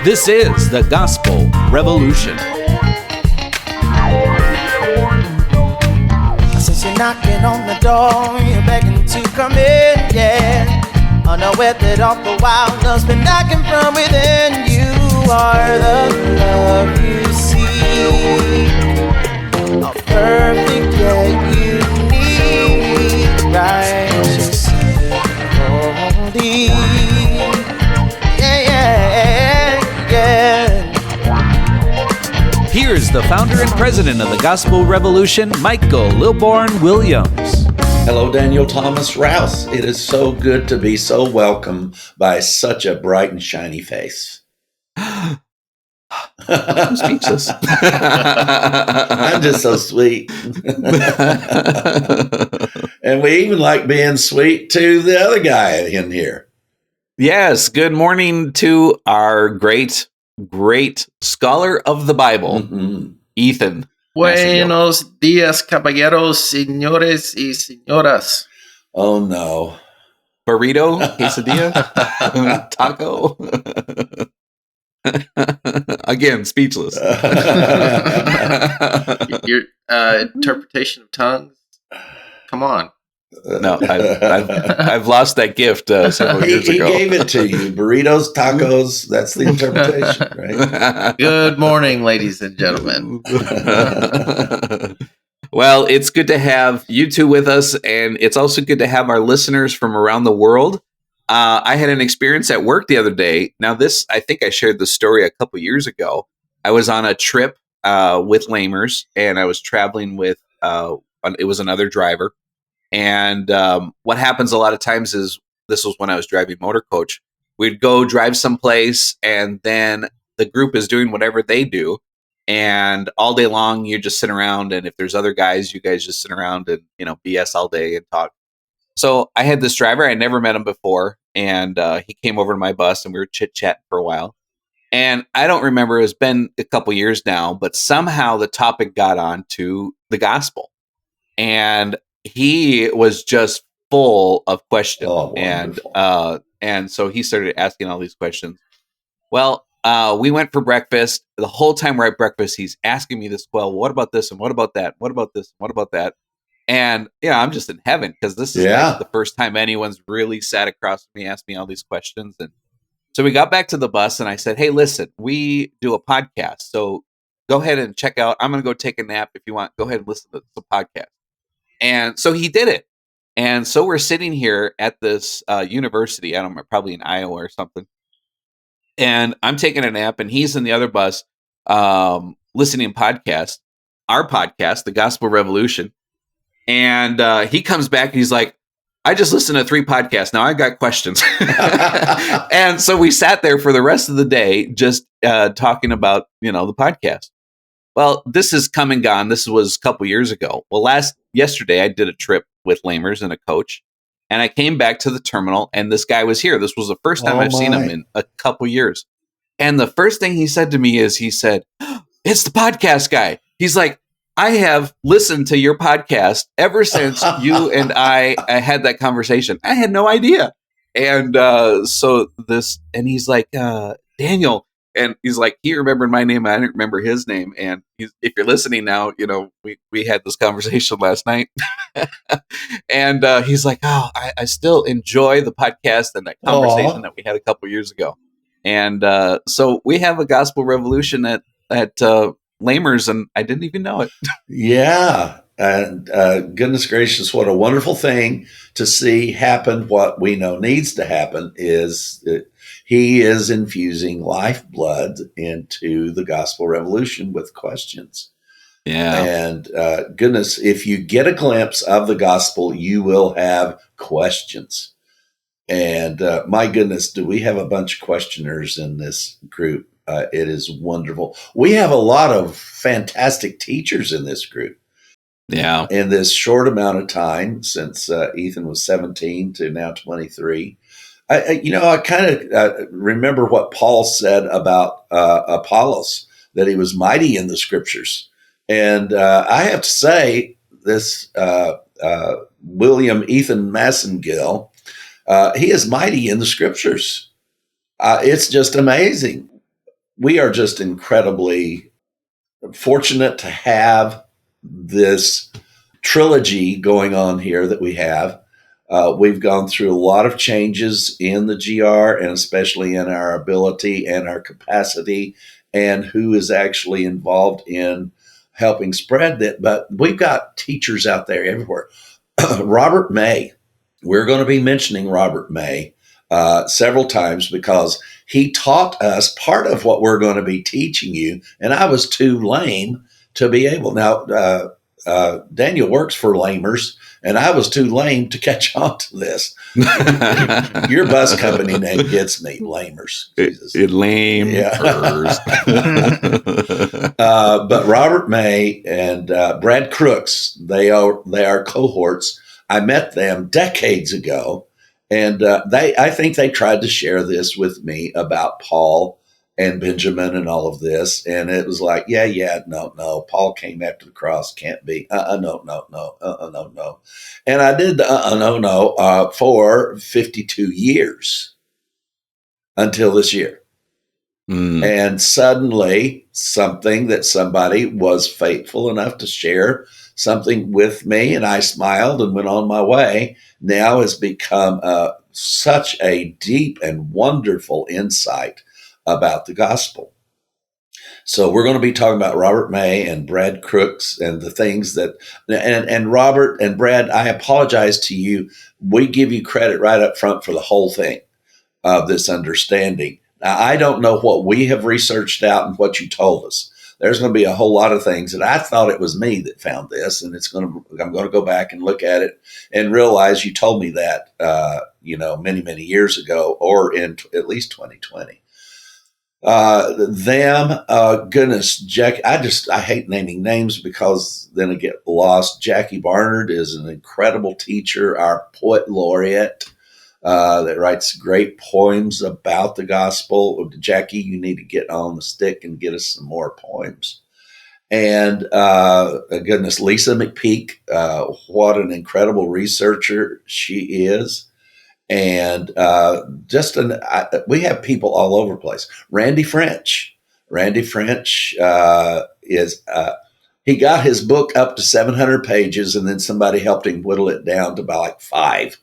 This is the Gospel Revolution. Since you're knocking on the door, you're begging to come in, yeah. Unaware that all the while love's been knocking from within. You are the love you see, a perfect yet unique, righteous, holy. Here's the founder and president of the Gospel Revolution, Michael Lilborn Williams. Hello, Daniel Thomas Rouse. It is so good to be so welcomed by such a bright and shiny face. I'm speechless. I'm just so sweet. And we even like being sweet to the other guy in here. Yes, good morning to our great scholar of the Bible, Ethan. Buenos días, caballeros, señores y señoras. Oh, no. Burrito, quesadilla, taco. Again, speechless. Your interpretation of tongues? Come on. No, I've lost that gift several years ago. He gave it to you. Burritos, tacos, that's the interpretation, right? Good morning, ladies and gentlemen. Well, it's good to have you two with us, and it's also good to have our listeners from around the world. I had an experience at work the other day. Now, I think I shared the story a couple years ago. I was on a trip with Lamers, and I was traveling with, it was another driver. And what happens a lot of times is, this was when I was driving motor coach, we'd go drive someplace and then the group is doing whatever they do. And all day long, you just sit around. And if there's other guys, you guys just sit around and, BS all day and talk. So I had this driver, I never met him before. And he came over to my bus and we were chit-chatting for a while. And I don't remember, it's been a couple years now, but somehow the topic got on to the gospel. And he was just full of questions. And so he started asking all these questions. Well, we went for breakfast. The whole time we're at breakfast, he's asking me this, well, what about this? And what about that? What about this? What about that? And I'm just in heaven because this is like the first time anyone's really sat across from me, asked me all these questions. And so we got back to the bus and I said, hey, listen, we do a podcast. So go ahead and check out. I'm going to go take a nap. If you want, go ahead and listen to the podcast. And so he did it. And so we're sitting here at this university, I don't know, probably in Iowa or something. And I'm taking a nap and he's in the other bus listening to our podcast, The Gospel Revolution. And he comes back and he's like, I just listened to 3 podcasts. Now I got questions. And so we sat there for the rest of the day just talking about, the podcast. Well, this is come and gone. This was a couple years ago. Well, yesterday I did a trip with Lamers and a coach, and I came back to the terminal, and this guy was here. This was the first time I've seen him in a couple years. And the first thing he said to me is, he said, it's the podcast guy. He's like, I have listened to your podcast ever since you and I had that conversation. I had no idea. And and he's like, Daniel. And he's like, he remembered my name. I didn't remember his name. And if you're listening now, we had this conversation last night. And he's like, oh, I still enjoy the podcast and that conversation that we had a couple years ago. And so we have a Gospel Revolution at Lamers, and I didn't even know it. Yeah. And goodness gracious, what a wonderful thing to see happen. What we know needs to happen is he is infusing lifeblood into the Gospel Revolution with questions. Yeah. And goodness, if you get a glimpse of the gospel, you will have questions. And my goodness, do we have a bunch of questioners in this group? It is wonderful. We have a lot of fantastic teachers in this group. Yeah. In this short amount of time, since Ethan was 17 to now 23, I kind of remember what Paul said about Apollos, that he was mighty in the scriptures. And I have to say, this William Ethan Massengill, he is mighty in the scriptures. It's just amazing. we are just incredibly fortunate to have this trilogy going on here that we have. We've gone through a lot of changes in the GR, and especially in our ability and our capacity and who is actually involved in helping spread that. But we've got teachers out there everywhere. Robert May, we're going to be mentioning Robert May several times because he taught us part of what we're going to be teaching you. And I was too lame to be able. Now, Daniel works for lamers, and I was too lame to catch on to this. Your bus company name gets me, lamers. Lamers. But Robert May and Brad Crooks, they are cohorts. I met them decades ago, and I think they tried to share this with me about Paul and Benjamin and all of this. And it was like, no. Paul came after the cross. Can't be. No. And I did the no for 52 years until this year. And suddenly something that somebody was faithful enough to share something with me, and I smiled and went on my way, now has become such a deep and wonderful insight about the gospel. So we're going to be talking about Robert May and Brad Crooks and the things that, and Robert and Brad, I apologize to you. We give you credit right up front for the whole thing of this understanding. Now, I don't know what we have researched out and what you told us. There's going to be a whole lot of things that I thought it was me that found this, and I'm going to go back and look at it and realize you told me that, many, many years ago, or in at least 2020. Goodness, Jack, I hate naming names because then I get lost. Jackie Barnard is an incredible teacher, our poet laureate, that writes great poems about the gospel. Jackie, you need to get on the stick and get us some more poems. And goodness, Lisa McPeak, what an incredible researcher she is. And we have people all over the place. Randy French is he got his book up to 700 pages, and then somebody helped him whittle it down to about like 5,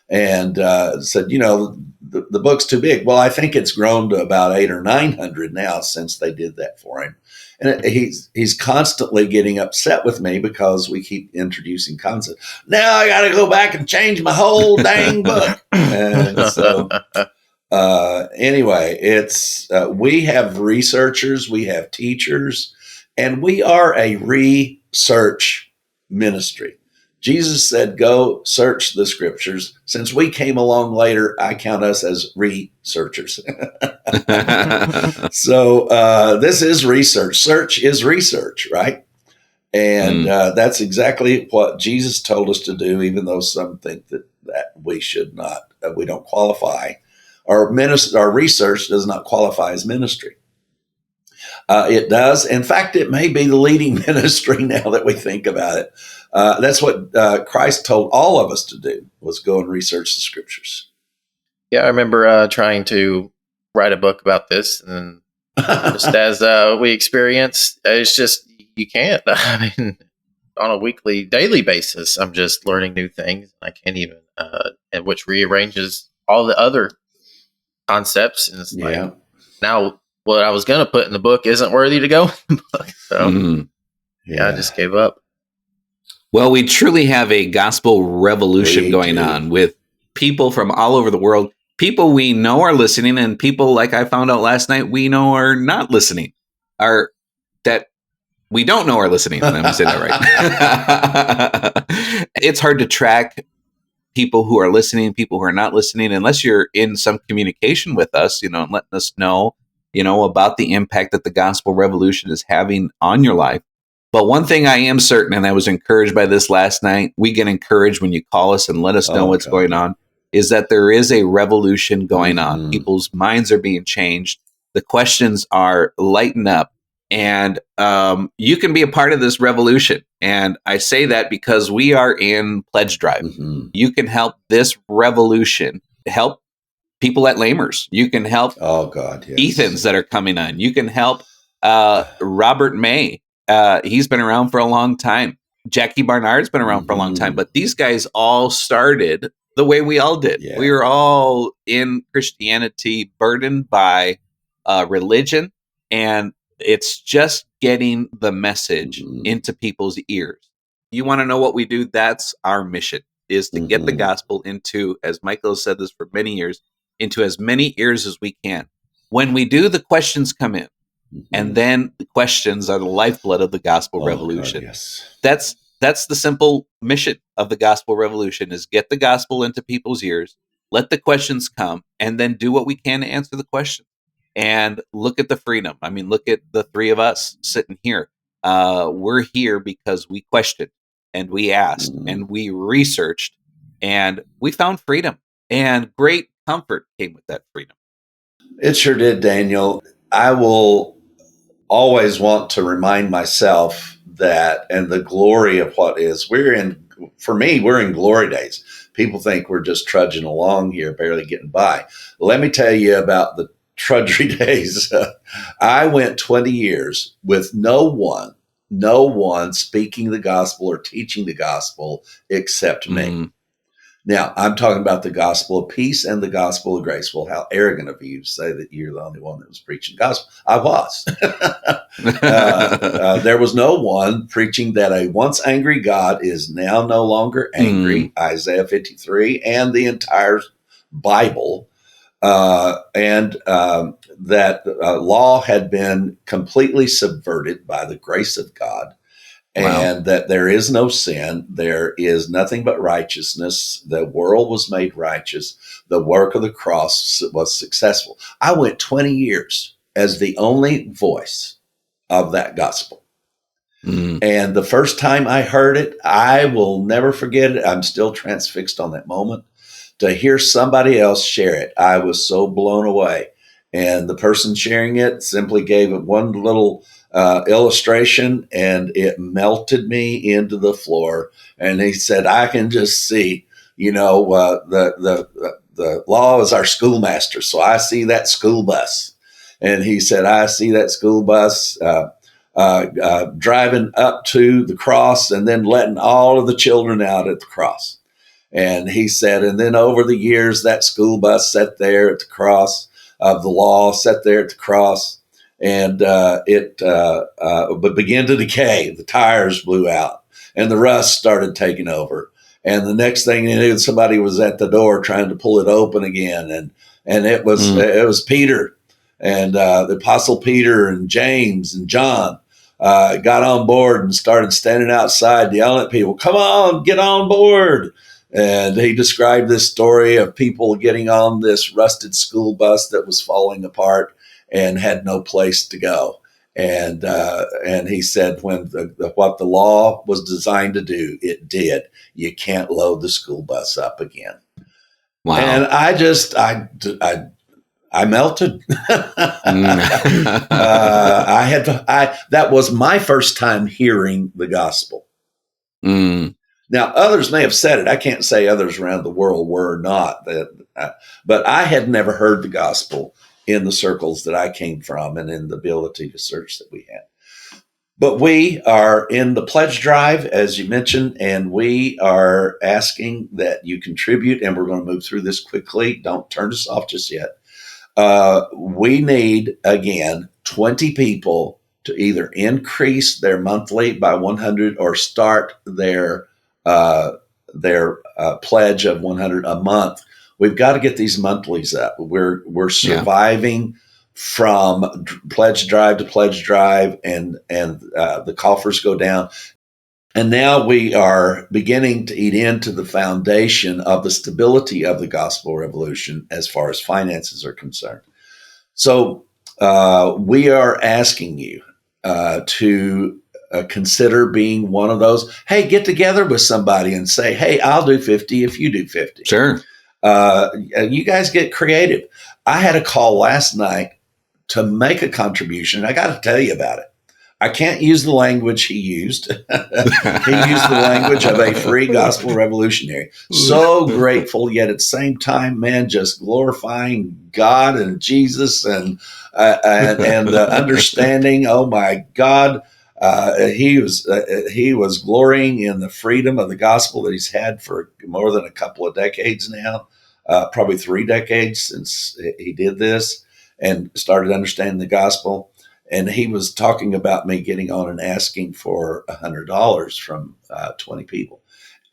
and said, the book's too big. Well, I think it's grown to about 800 or 900 now since they did that for him. And he's constantly getting upset with me because we keep introducing concepts. Now I got to go back and change my whole dang book. And so anyway, it's we have researchers, we have teachers, and we are a research ministry. Jesus said, go search the scriptures. Since we came along later, I count us as researchers. So this is research. Search is research, right? And that's exactly what Jesus told us to do, even though some think that we should not, we don't qualify. Our research does not qualify as ministry. It does. In fact, it may be the leading ministry now that we think about it. That's what Christ told all of us to do, was go and research the scriptures. Yeah, I remember trying to write a book about this, and just as we experienced, it's just, you can't. I mean, on a daily basis, I'm just learning new things. I can't even, and which rearranges all the other concepts. And it's like, now what I was going to put in the book isn't worthy to go in the book. So I just gave up. Well, we truly have a gospel revolution going on with people from all over the world. People we know are listening, and people, like I found out last night, we know are not listening, that we don't know are listening. Let me say that right. It's hard to track people who are listening, people who are not listening, unless you're in some communication with us, and letting us know, about the impact that the gospel revolution is having on your life. But one thing I am certain, and I was encouraged by this last night, we get encouraged when you call us and let us know what's going on, is that there is a revolution going on. People's minds are being changed. The questions are lighting up, and you can be a part of this revolution. And I say that because we are in Pledge Drive. You can help this revolution, help people at Lamers. You can help Oh God, yes. Ethans that are coming on. You can help Robert May. He's been around for a long time. Jackie Barnard's been around for a long time. But these guys all started the way we all did. Yeah. We were all in Christianity, burdened by religion, and it's just getting the message into people's ears. You want to know what we do? That's our mission, is to get the gospel into, as Michael has said this for many years, into as many ears as we can. When we do, the questions come in. And then the questions are the lifeblood of the gospel revolution. God, yes. That's the simple mission of the gospel revolution, is get the gospel into people's ears, let the questions come, and then do what we can to answer the question. And look at the freedom. I mean, look at the three of us sitting here. We're here because we questioned and we asked and we researched and we found freedom, and great comfort came with that freedom. It sure did, Daniel. I will always want to remind myself that, and the glory of what is, we're in glory days. People think we're just trudging along here, barely getting by. Let me tell you about the trudgery days. I went 20 years with no one speaking the gospel or teaching the gospel except me. Now, I'm talking about the gospel of peace and the gospel of grace. Well, how arrogant of you to say that you're the only one that was preaching the gospel. I was. There was no one preaching that a once angry God is now no longer angry, Isaiah 53, and the entire Bible, and that law had been completely subverted by the grace of God. And that there is no sin. There is nothing but righteousness. The world was made righteous. The work of the cross was successful. I went 20 years as the only voice of that gospel. And the first time I heard it, I will never forget it. I'm still transfixed on that moment. To hear somebody else share it, I was so blown away. And the person sharing it simply gave it one little illustration, and it melted me into the floor. And he said, "I can just see, the law is our schoolmaster. So I see that school bus." And he said, "I see that school bus driving up to the cross and then letting all of the children out at the cross." And he said, and then over the years, that school bus sat there at the cross of the law, sat there at the cross, and it began to decay. The tires blew out, and the rust started taking over. And the next thing you knew, somebody was at the door trying to pull it open again, and it was Peter, and the Apostle Peter and James and John got on board and started standing outside yelling at people, "Come on, get on board." And he described this story of people getting on this rusted school bus that was falling apart and had no place to go. And he said, when what the law was designed to do, it did. You can't load the school bus up again. Wow! And I melted. That was my first time hearing the gospel. Now, others may have said it. I can't say others around the world were or not, but I had never heard the gospel in the circles that I came from and in the ability to search that we had. But we are in the pledge drive, as you mentioned, and we are asking that you contribute, and we're going to move through this quickly. Don't turn us off just yet. We need, again, 20 people to either increase their monthly by 100 or start their pledge of 100 a month. We've got to get these monthlies up. We're surviving from pledge drive to pledge drive, and the coffers go down. And now we are beginning to eat into the foundation of the stability of the gospel revolution as far as finances are concerned. So we are asking you to consider being one of those. Hey, get together with somebody and say, "Hey, I'll do 50 if you do 50. Sure. You guys get creative. I had a call last night to make a contribution. I got to tell you about it. I can't use the language he used. He used the language of a free gospel revolutionary. So grateful, yet at the same time, man, just glorifying God and Jesus and understanding. Oh my God. He was glorying in the freedom of the gospel that he's had for more than a couple of decades now, probably 3 decades since he did this and started understanding the gospel. And he was talking about me getting on and asking for $100 from 20 people.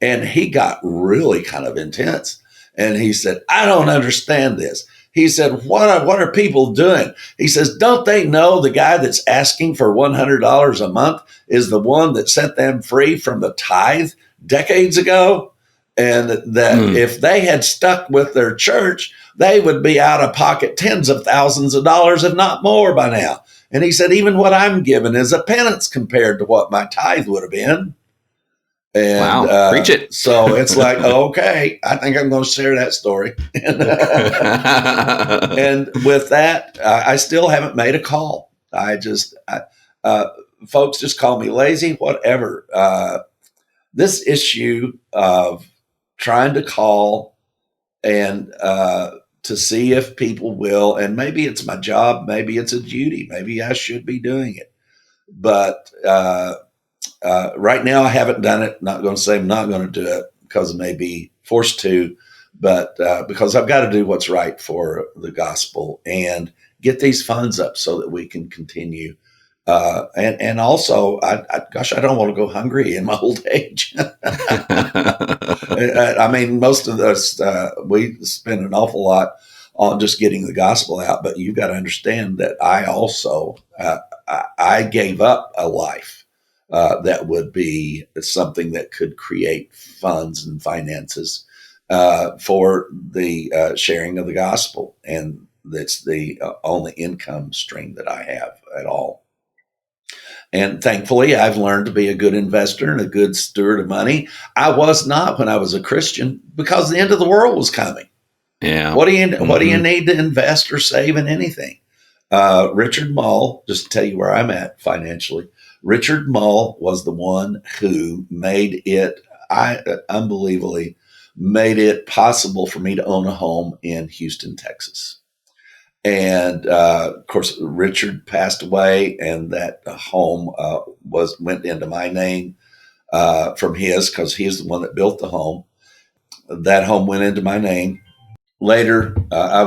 And he got really kind of intense. And he said, I don't understand this. He said, what are people doing? He says, don't they know the guy that's asking for $100 a month is the one that set them free from the tithe decades ago? And that if they had stuck with their church, they would be out of pocket tens of thousands of dollars, if not more by now. And he said, even what I'm given is a penance compared to what my tithe would have been. And wow, preach it. So it's like, okay, I think I'm going to share that story. And with that, I still haven't made a call. Folks just call me lazy, whatever. This issue of trying to call and to see if people will, and maybe it's my job, maybe it's a duty, maybe I should be doing it. But right now I haven't done it. Not going to say I'm not going to do it because I may be forced to, but because I've got to do what's right for the gospel and get these funds up so that we can continue. And also, I don't want to go hungry in my old age. I mean, most of us, we spend an awful lot on just getting the gospel out, but you've got to understand that I also, I gave up a life that would be something that could create funds and finances for the sharing of the gospel. And that's the only income stream that I have at all. And thankfully, I've learned to be a good investor and a good steward of money. I was not when I was a Christian because the end of the world was coming. Yeah. What do you need to invest or save in anything? Richard Mull, just to tell you where I'm at financially, Richard Mull was the one who made it, unbelievably made it possible for me to own a home in Houston, Texas. And of course, Richard passed away, and that home went into my name from his, because he's the one that built the home. That home went into my name. Later, I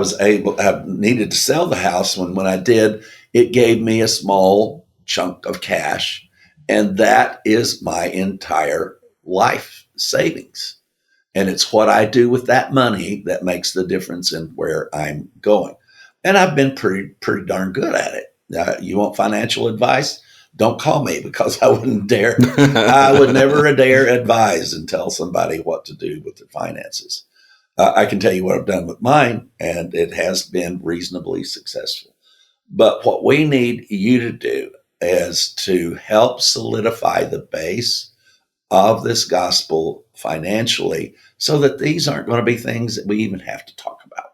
needed to sell the house. When I did, it gave me a small chunk of cash, and that is my entire life savings. And it's what I do with that money that makes the difference in where I'm going. And I've been pretty darn good at it. You want financial advice? Don't call me, because I wouldn't dare. I would never dare advise and tell somebody what to do with their finances. I can tell you what I've done with mine, and it has been reasonably successful. But what we need you to do is to help solidify the base of this gospel financially, so that these aren't going to be things that we even have to talk about.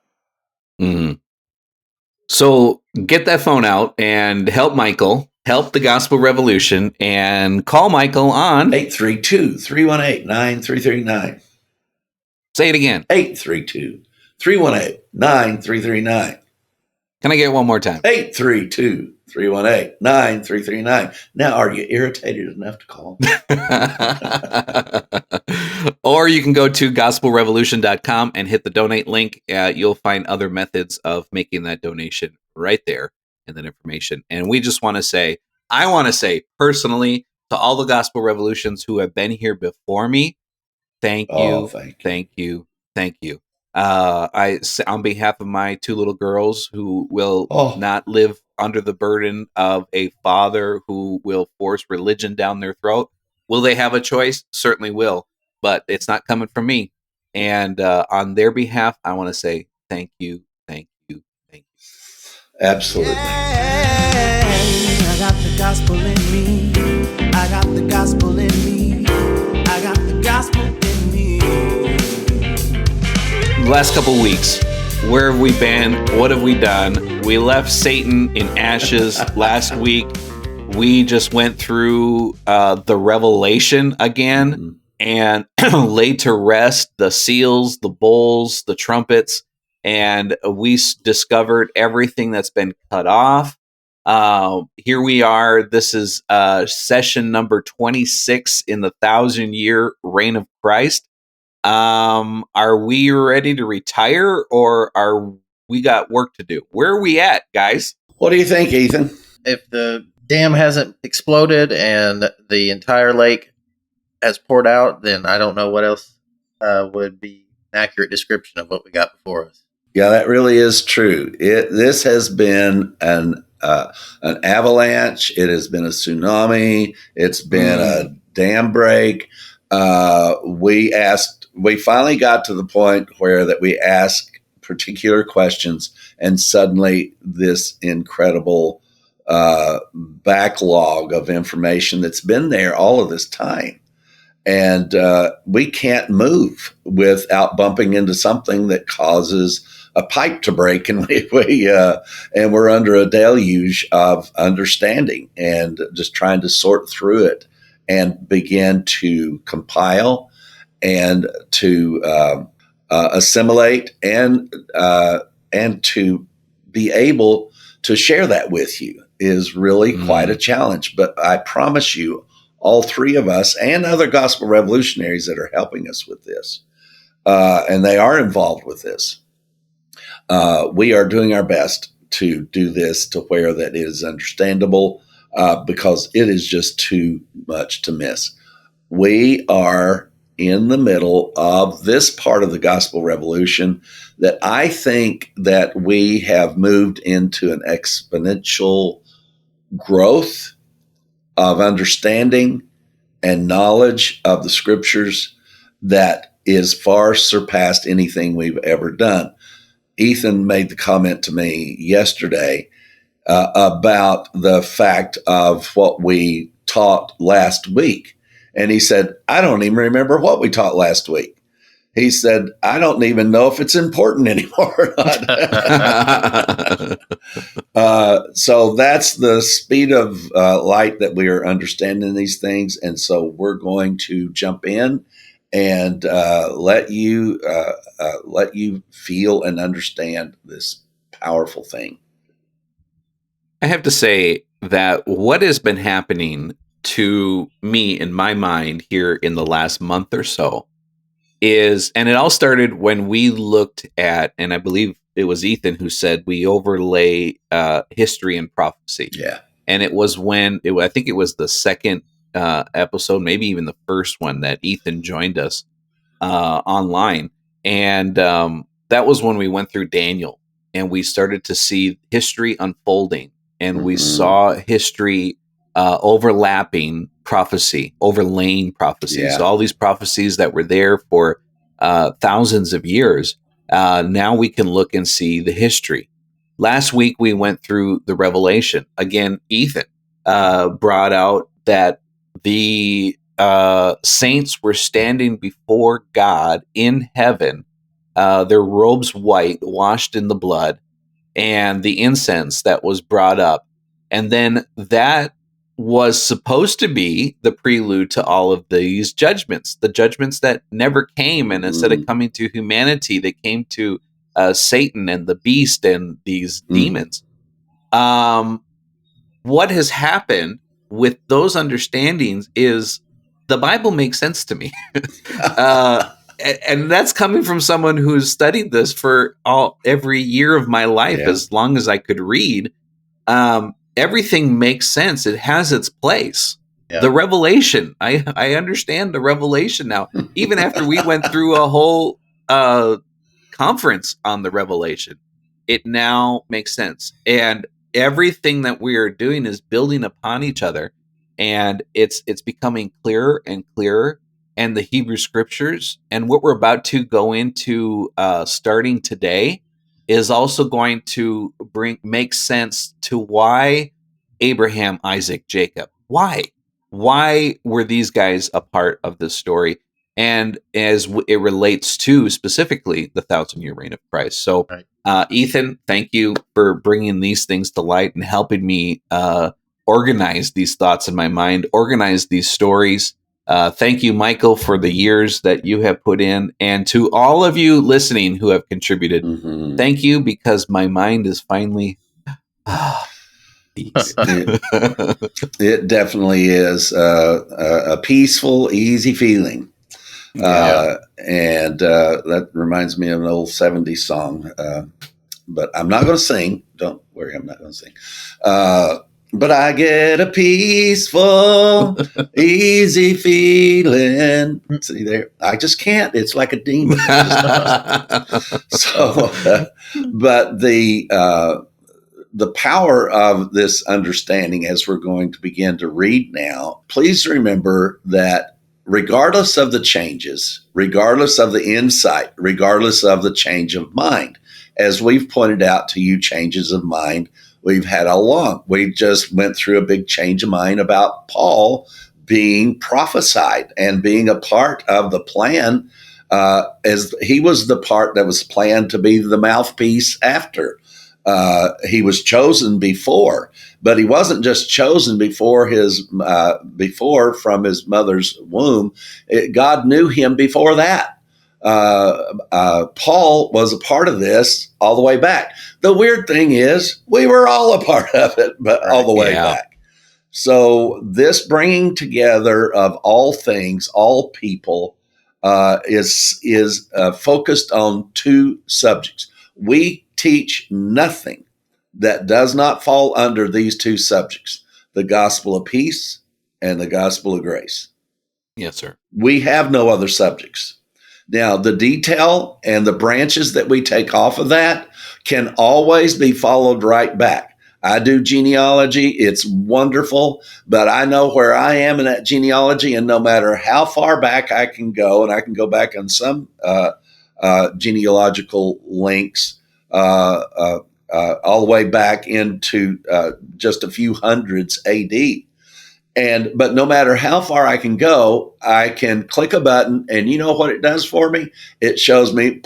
Mm-hmm. So get that phone out and help Michael, help the Gospel Revolution, and call Michael on 832-318-9339. Say it again. 832-318-9339. Can I get it one more time? 832-318-9339. Now, are you irritated enough to call? Or you can go to gospelrevolution.com and hit the donate link. You'll find other methods of making that donation right there in that information. And we just want to say, I want to say personally to all the Gospel Revolutions who have been here before me, thank you. On behalf of my 2 little girls who will not live under the burden of a father who will force religion down their throat. Will they have a choice? Certainly will, but it's not coming from me. And on their behalf, I want to say thank you. Absolutely. Yeah, I got the gospel in me. I got the gospel in me. I got the gospel in me. The last couple weeks, where have we been? What have we done? We left Satan in ashes last week. We just went through the Revelation again and laid to rest the seals, the bowls, the trumpets, and we discovered everything that's been cut off. Here we are. This is session number 26 in the 1,000-year reign of Christ. Are we ready to retire, or are we got work to do? Where are we at, guys? What do you think, Ethan? If the dam hasn't exploded and the entire lake has poured out, then I don't know what else would be an accurate description of what we got before us. Yeah, that really is true. This has been an avalanche. It has been a tsunami. It's been a dam break. We finally got to the point where that we asked particular questions, and suddenly this incredible backlog of information that's been there all of this time. And we can't move without bumping into something that causes a pipe to break, and we're under a deluge of understanding and just trying to sort through it and begin to compile and to assimilate and to be able to share that with you is really quite a challenge. But I promise you, all three of us and other gospel revolutionaries that are helping us with this, and they are involved with this, we are doing our best to do this to where that is understandable, because it is just too much to miss. We are in the middle of this part of the gospel revolution that I think that we have moved into an exponential growth of understanding and knowledge of the scriptures that is far surpassed anything we've ever done. Ethan made the comment to me yesterday about the fact of what we taught last week. And he said, I don't even remember what we taught last week. He said, I don't even know if it's important anymore. So that's the speed of light that we are understanding these things. And so we're going to jump in and let you feel and understand this powerful thing. I have to say that what has been happening to me in my mind here in the last month or so is, and it all started when we looked at, and I believe it was Ethan who said we overlay history and prophecy. Yeah. And it was I think it was the second episode, maybe even the first one, that Ethan joined us online. And that was when we went through Daniel and we started to see history unfolding, and we saw history overlaying prophecies, all these prophecies that were there for thousands of years. Now we can look and see the history. Last week we went through the Revelation. Again, Ethan brought out that the saints were standing before God in heaven, their robes white, washed in the blood, and the incense that was brought up. And then that was supposed to be the prelude to all of these judgments, the judgments that never came. And instead of coming to humanity, they came to Satan and the beast and these demons. What has happened with those understandings is the Bible makes sense to me. And that's coming from someone who's studied this for every year of my life, as long as I could read. Everything makes sense. It has its place. Yeah. The Revelation, I understand the Revelation now. Even after we went through a whole conference on the Revelation, it now makes sense. And everything that we are doing is building upon each other, and it's becoming clearer and clearer. And the Hebrew scriptures and what we're about to go into starting today is also going to make sense to why Abraham, Isaac, Jacob. Why were these guys a part of this story? And as it relates to specifically the 1,000-year reign of Christ. So, Ethan, thank you for bringing these things to light and helping me organize these thoughts in my mind, organize these stories. Thank you, Michael, for the years that you have put in. And to all of you listening who have contributed, thank you, because my mind is finally peace. It definitely is a peaceful, easy feeling. And that reminds me of an old 70s song. But I'm not going to sing. Don't worry, I'm not going to sing. But I get a peaceful, easy feeling. See there, I just can't. It's like a demon. But the power of this understanding, as we're going to begin to read now, please remember that regardless of the changes, regardless of the insight, regardless of the change of mind, as we've pointed out to you, changes of mind we've had all along. We just went through a big change of mind about Paul being prophesied and being a part of the plan, as he was the part that was planned to be the mouthpiece after. He was chosen before, but he wasn't just chosen before from his mother's womb. God knew him before that. Paul was a part of this all the way back. The weird thing is we were all a part of it, but all the way back. So this bringing together of all things, all people, is focused on two subjects. We teach nothing that does not fall under these two subjects, the gospel of peace and the gospel of grace. Yes, sir. We have no other subjects. Now, the detail and the branches that we take off of that can always be followed right back. I do genealogy. It's wonderful, but I know where I am in that genealogy, and no matter how far back I can go, and I can go back on some genealogical links, all the way back into just a few hundreds AD. But no matter how far I can go, I can click a button, and you know what it does for me? It shows me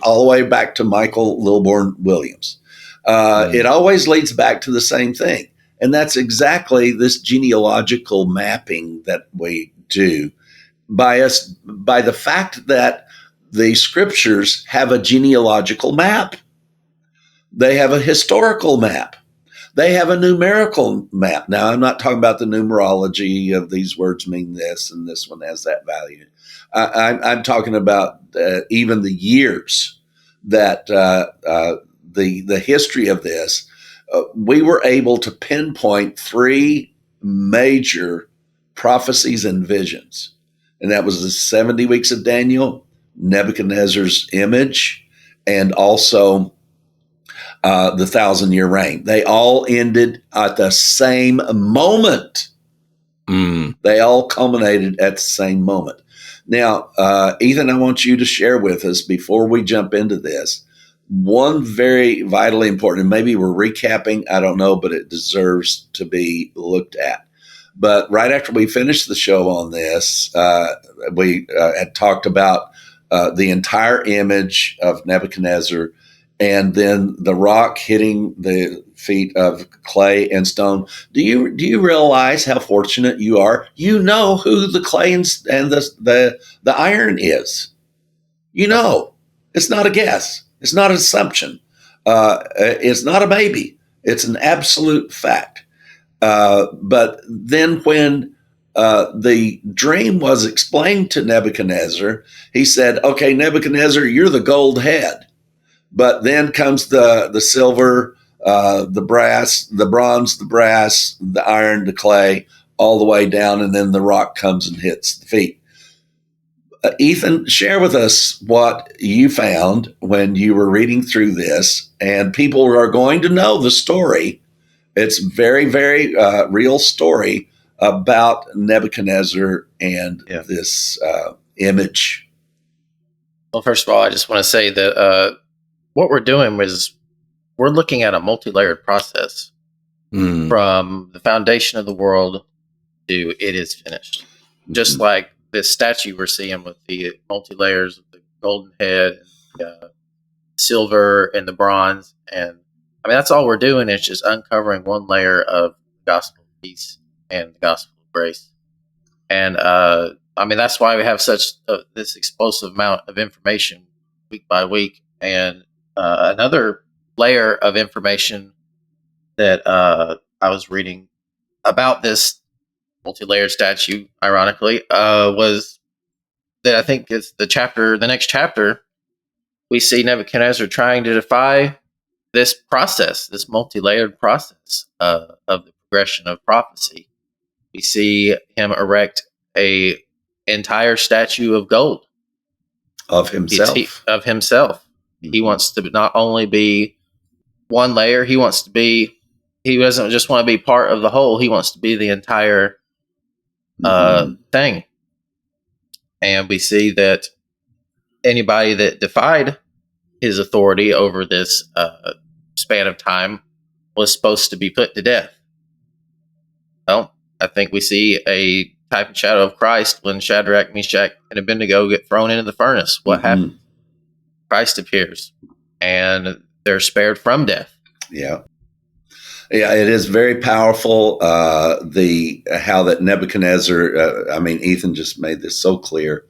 all the way back to Michael Lilburn Williams. It always leads back to the same thing. And that's exactly this genealogical mapping that we do by the fact that the scriptures have a genealogical map. They have a historical map. They have a numerical map. Now, I'm not talking about the numerology of these words mean this and this one has that value. I'm talking about even the years that the history of this. We were able to pinpoint three major prophecies and visions. And that was the 70 weeks of Daniel, Nebuchadnezzar's image, and also the 1,000-year reign. They all ended at the same moment. They all culminated at the same moment. Now, Ethan, I want you to share with us, before we jump into this, one very vitally important, and maybe we're recapping, I don't know, but it deserves to be looked at. But right after we finished the show on this, we had talked about the entire image of Nebuchadnezzar, and then the rock hitting the feet of clay and stone. Do you realize how fortunate you are? You know who the clay and the iron is. You know, it's not a guess. It's not an assumption. It's not a maybe. It's an absolute fact. But then when the dream was explained to Nebuchadnezzar, he said, okay, Nebuchadnezzar, you're the gold head. But then comes the silver, the brass, the bronze, the brass, the iron, the clay, all the way down, and then the rock comes and hits the feet. Ethan, share with us what you found when you were reading through this, and people are going to know the story. It's very, very real story about Nebuchadnezzar and this image. Well, first of all, I just want to say that what we're doing is we're looking at a multi-layered process from the foundation of the world to it is finished. Just like this statue we're seeing with the multi-layers of the golden head, and silver, and the bronze. And I mean, that's all we're doing is just uncovering one layer of gospel of peace and the gospel of grace. And that's why we have such this explosive amount of information week by week. And another layer of information that I was reading about this multi-layered statue, ironically, was that I think it's the next chapter, we see Nebuchadnezzar trying to defy this process, this multi-layered process of the progression of prophecy. We see him erect a entire statue of gold of himself. Of himself. He wants to not only be one layer, he doesn't just want to be part of the whole, he wants to be the entire thing. And we see that anybody that defied his authority over this span of time was supposed to be put to death. Well, I think we see a type and shadow of Christ when Shadrach, Meshach, and Abednego get thrown into the furnace. What happens? Christ appears, and they're spared from death. Yeah, it is very powerful. How that Nebuchadnezzar. Ethan just made this so clear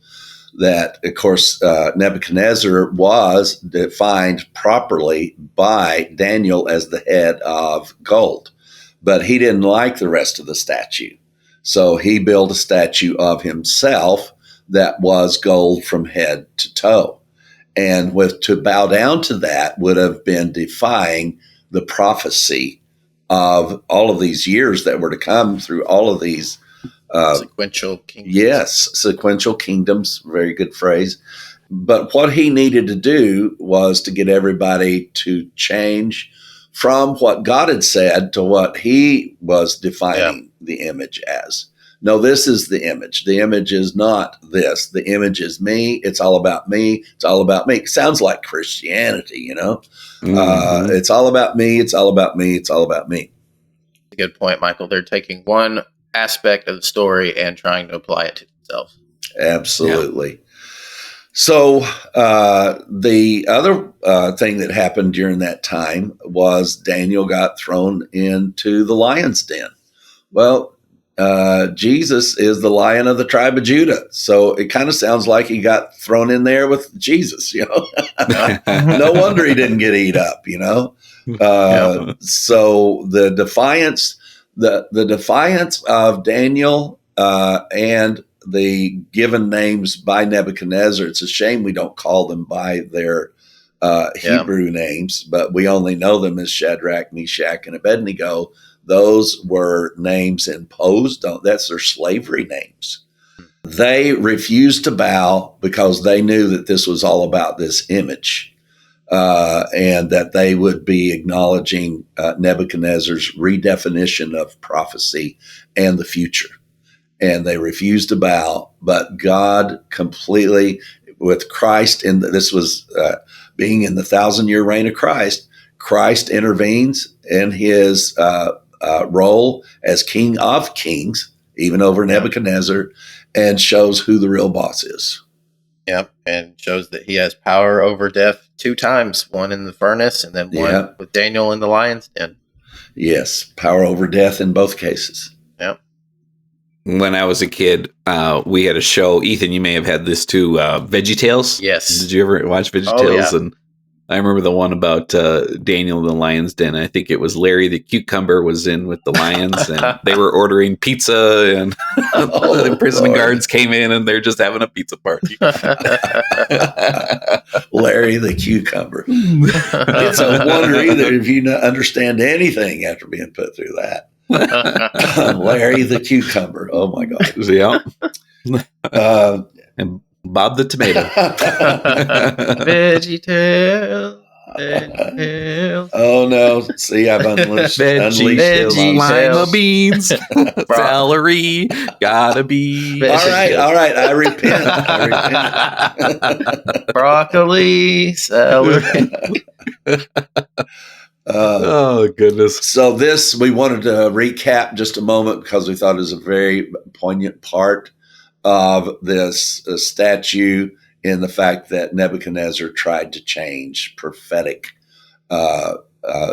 that, of course, Nebuchadnezzar was defined properly by Daniel as the head of gold, but he didn't like the rest of the statue. So he built a statue of himself that was gold from head to toe. And to bow down to that would have been defying the prophecy of all of these years that were to come through all of these sequential kingdoms. Yes, sequential kingdoms, very good phrase. But what he needed to do was to get everybody to change from what God had said to what he was defining the image as. No, this is the image. The image is not this. The image is me. It's all about me. It's all about me. It sounds like Christianity, you know? It's all about me. It's all about me. It's all about me. A good point, Michael. They're taking one aspect of the story and trying to apply it to themselves. Absolutely. Yeah. So the other thing that happened during that time was Daniel got thrown into the lion's den. Well, Jesus is the Lion of the tribe of Judah. So it kind of sounds like he got thrown in there with Jesus, you know. No wonder he didn't get eat up, you know. So the defiance of Daniel and the given names by Nebuchadnezzar, it's a shame we don't call them by their Hebrew names, but we only know them as Shadrach, Meshach, and Abednego. Those were names imposed on, that's their slavery names. They refused to bow because they knew that this was all about this image, and that they would be acknowledging Nebuchadnezzar's redefinition of prophecy and the future. And they refused to bow, but God completely, with Christ, and this was being in the 1,000-year reign of Christ, Christ intervenes in his role as King of Kings, even over Nebuchadnezzar, and shows who the real boss is. Yep, and shows that he has power over death 2 times, one in the furnace and then one with Daniel in the lion's den. Yes, power over death in both cases. Yep. When I was a kid, we had a show. Ethan, you may have had this too. VeggieTales. Yes. Did you ever watch VeggieTales? Oh, yeah. And I remember the one about Daniel in the lion's den. I think it was Larry the cucumber was in with the lions, and they were ordering pizza, and the prison guards came in, and they're just having a pizza party. Larry the cucumber. It's a wonder either if you understand anything after being put through that. Larry the cucumber. Oh my God. Yeah. And Bob the tomato. VeggieTales. Oh no. See, I've unleashed lima beans. Celery. Gotta be. All right. I repent. Broccoli. Celery. Oh goodness. So this, we wanted to recap just a moment because we thought it was a very poignant part of this statue, in the fact that Nebuchadnezzar tried to change prophetic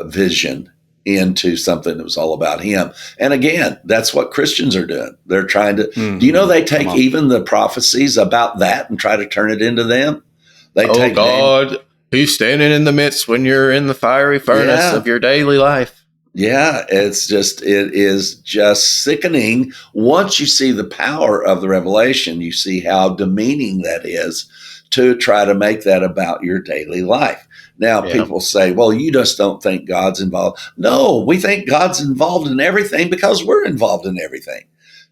vision into something that was all about him. And again, that's what Christians are doing. They're trying to, Mm-hmm. do you know they take even the prophecies about that and try to turn it into them? They take God, he's standing in the midst when you're in the fiery furnace of your daily life. Yeah, it is just sickening. Once you see the power of the revelation, you see how demeaning that is to try to make that about your daily life. Now, people say, well, you just don't think God's involved. No, we think God's involved in everything because we're involved in everything.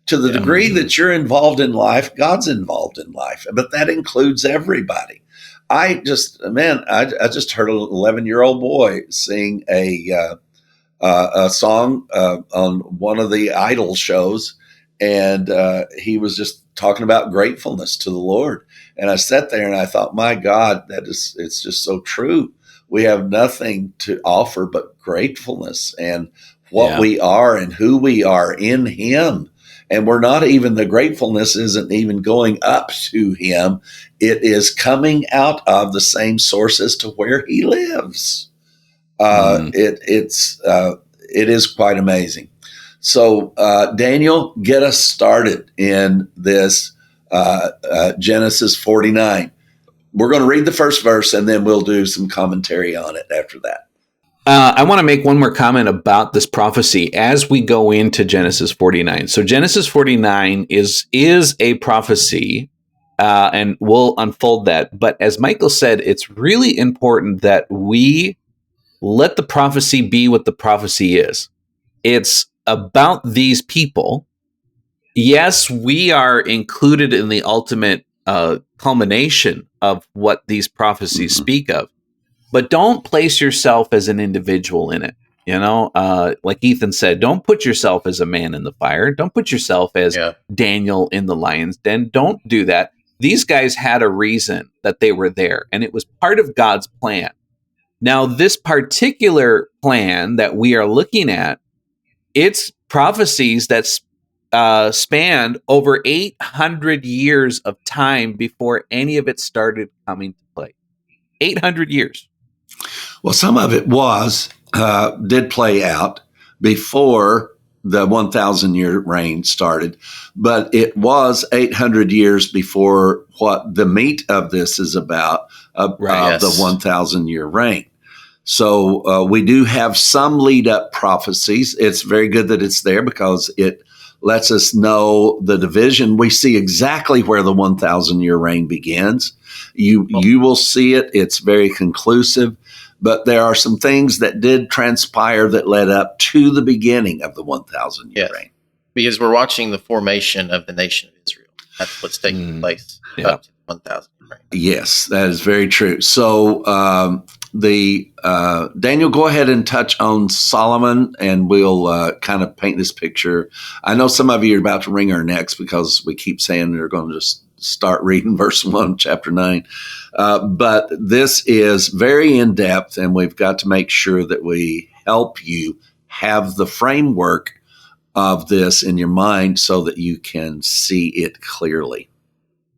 To the degree that you're involved in life, God's involved in life, but that includes everybody. I just heard an 11-year-old boy sing a song on one of the Idol shows, and he was just talking about gratefulness to the Lord. And I sat there and I thought, my God, it's just so true. We have nothing to offer but gratefulness and what we are and who we are in Him. And the gratefulness isn't even going up to Him. It is coming out of the same source as to where He lives. It is quite amazing. So, Daniel, get us started in this Genesis 49. We're going to read the first verse and then we'll do some commentary on it after that. I want to make one more comment about this prophecy as we go into Genesis 49. So Genesis 49 is a prophecy, and we'll unfold that. But as Michael said, it's really important that we let the prophecy be what the prophecy is. It's about these people. Yes, we are included in the ultimate culmination of what these prophecies speak of, but don't place yourself as an individual in it. Like Ethan said, don't put yourself as a man in the fire. Don't put yourself as Daniel in the lion's den. Don't do that. These guys had a reason that they were there, and it was part of God's plan. Now, this particular plan that we are looking at, it's prophecies that spanned over 800 years of time before any of it started coming to play. 800 years. Well, some of it did play out before the 1,000-year reign started, but it was 800 years before what the meat of this is about, the 1,000-year reign. So we do have some lead-up prophecies. It's very good that it's there because it lets us know the division. We see exactly where the 1,000-year reign begins. You will see it. It's very conclusive. But there are some things that did transpire that led up to the beginning of the 1,000-year reign. Because we're watching the formation of the nation of Israel. That's what's taking place up to the 1,000-year reign. Yes, that is very true. So Daniel, go ahead and touch on Solomon, and we'll kind of paint this picture. I know some of you are about to wring our necks because we keep saying they're going to just start reading verse 1, chapter 9. But this is very in-depth, and we've got to make sure that we help you have the framework of this in your mind so that you can see it clearly.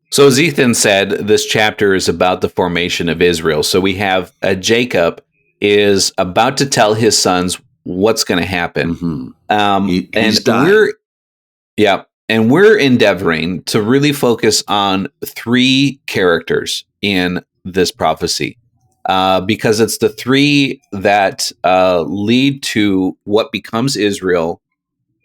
So as Ethan said, this chapter is about the formation of Israel. So we have Jacob is about to tell his sons what's going to happen. He's dying. We're endeavoring to really focus on three characters in this prophecy because it's the three that lead to what becomes Israel,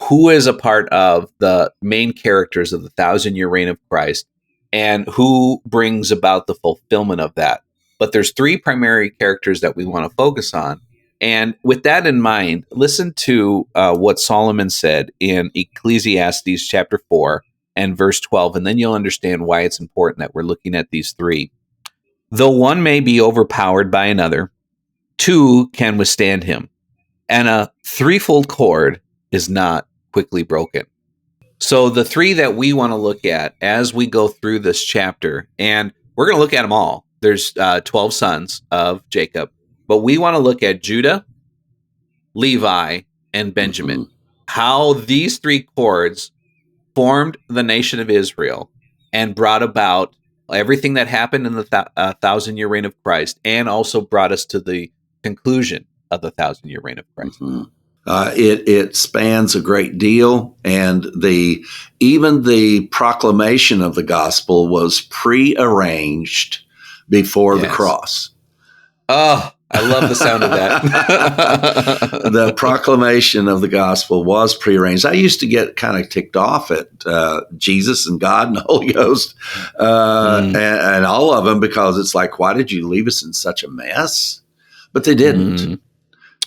who is a part of the main characters of the 1,000-year reign of Christ, and who brings about the fulfillment of that. But there's three primary characters that we want to focus on. And with that in mind, listen to what Solomon said in Ecclesiastes chapter 4 and verse 12, and then you'll understand why it's important that we're looking at these three. Though one may be overpowered by another, two can withstand him, and a threefold cord is not quickly broken. So the three that we want to look at as we go through this chapter, and we're going to look at them all. There's 12 sons of Jacob, but we want to look at Judah, Levi, and Benjamin. How these three cords formed the nation of Israel and brought about everything that happened in the 1,000-year reign of Christ, and also brought us to the conclusion of the 1,000-year reign of Christ. It spans a great deal, and even the proclamation of the gospel was prearranged before the cross. Oh, I love the sound of that. The proclamation of the gospel was prearranged. I used to get kind of ticked off at Jesus and God and the Holy Ghost and all of them, because it's like, why did you leave us in such a mess? But they didn't.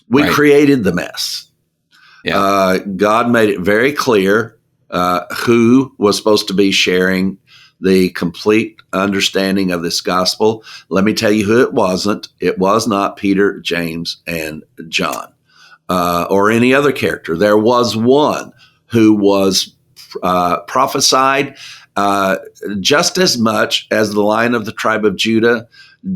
We created the mess. Yeah. God made it very clear who was supposed to be sharing the complete understanding of this gospel. Let me tell you who it wasn't. It was not Peter, James, and John or any other character. There was one who was prophesied just as much as the Lion of the tribe of Judah,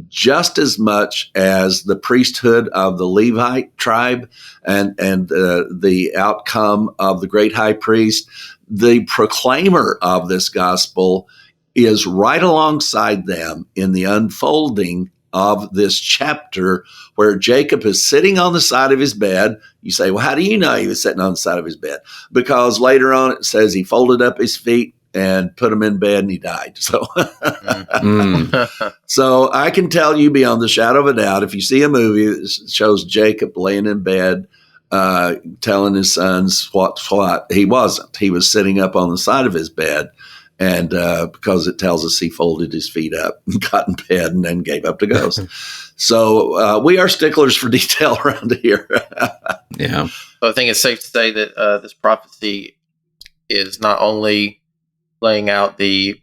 just as much as the priesthood of the Levite tribe and the outcome of the great high priest. The proclaimer of this gospel is right alongside them in the unfolding of this chapter, where Jacob is sitting on the side of his bed. You say, well, how do you know he was sitting on the side of his bed? Because later on it says he folded up his feet and put him in bed and he died. So, so I can tell you beyond the shadow of a doubt, if you see a movie that shows Jacob laying in bed, telling his sons what, he wasn't. He was sitting up on the side of his bed. And because it tells us he folded his feet up and got in bed and then gave up the ghost. So we are sticklers for detail around here. Yeah. So I think it's safe to say that this prophecy is not only laying out the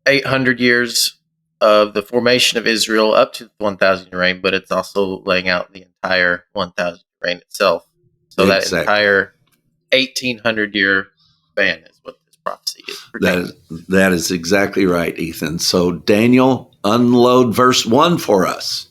800 years of the formation of Israel up to the 1,000 year reign, but it's also laying out the entire 1,000 year reign itself. So that entire 1,800 year span is what this prophecy is. That is exactly right, Ethan. So Daniel, unload verse 1 for us.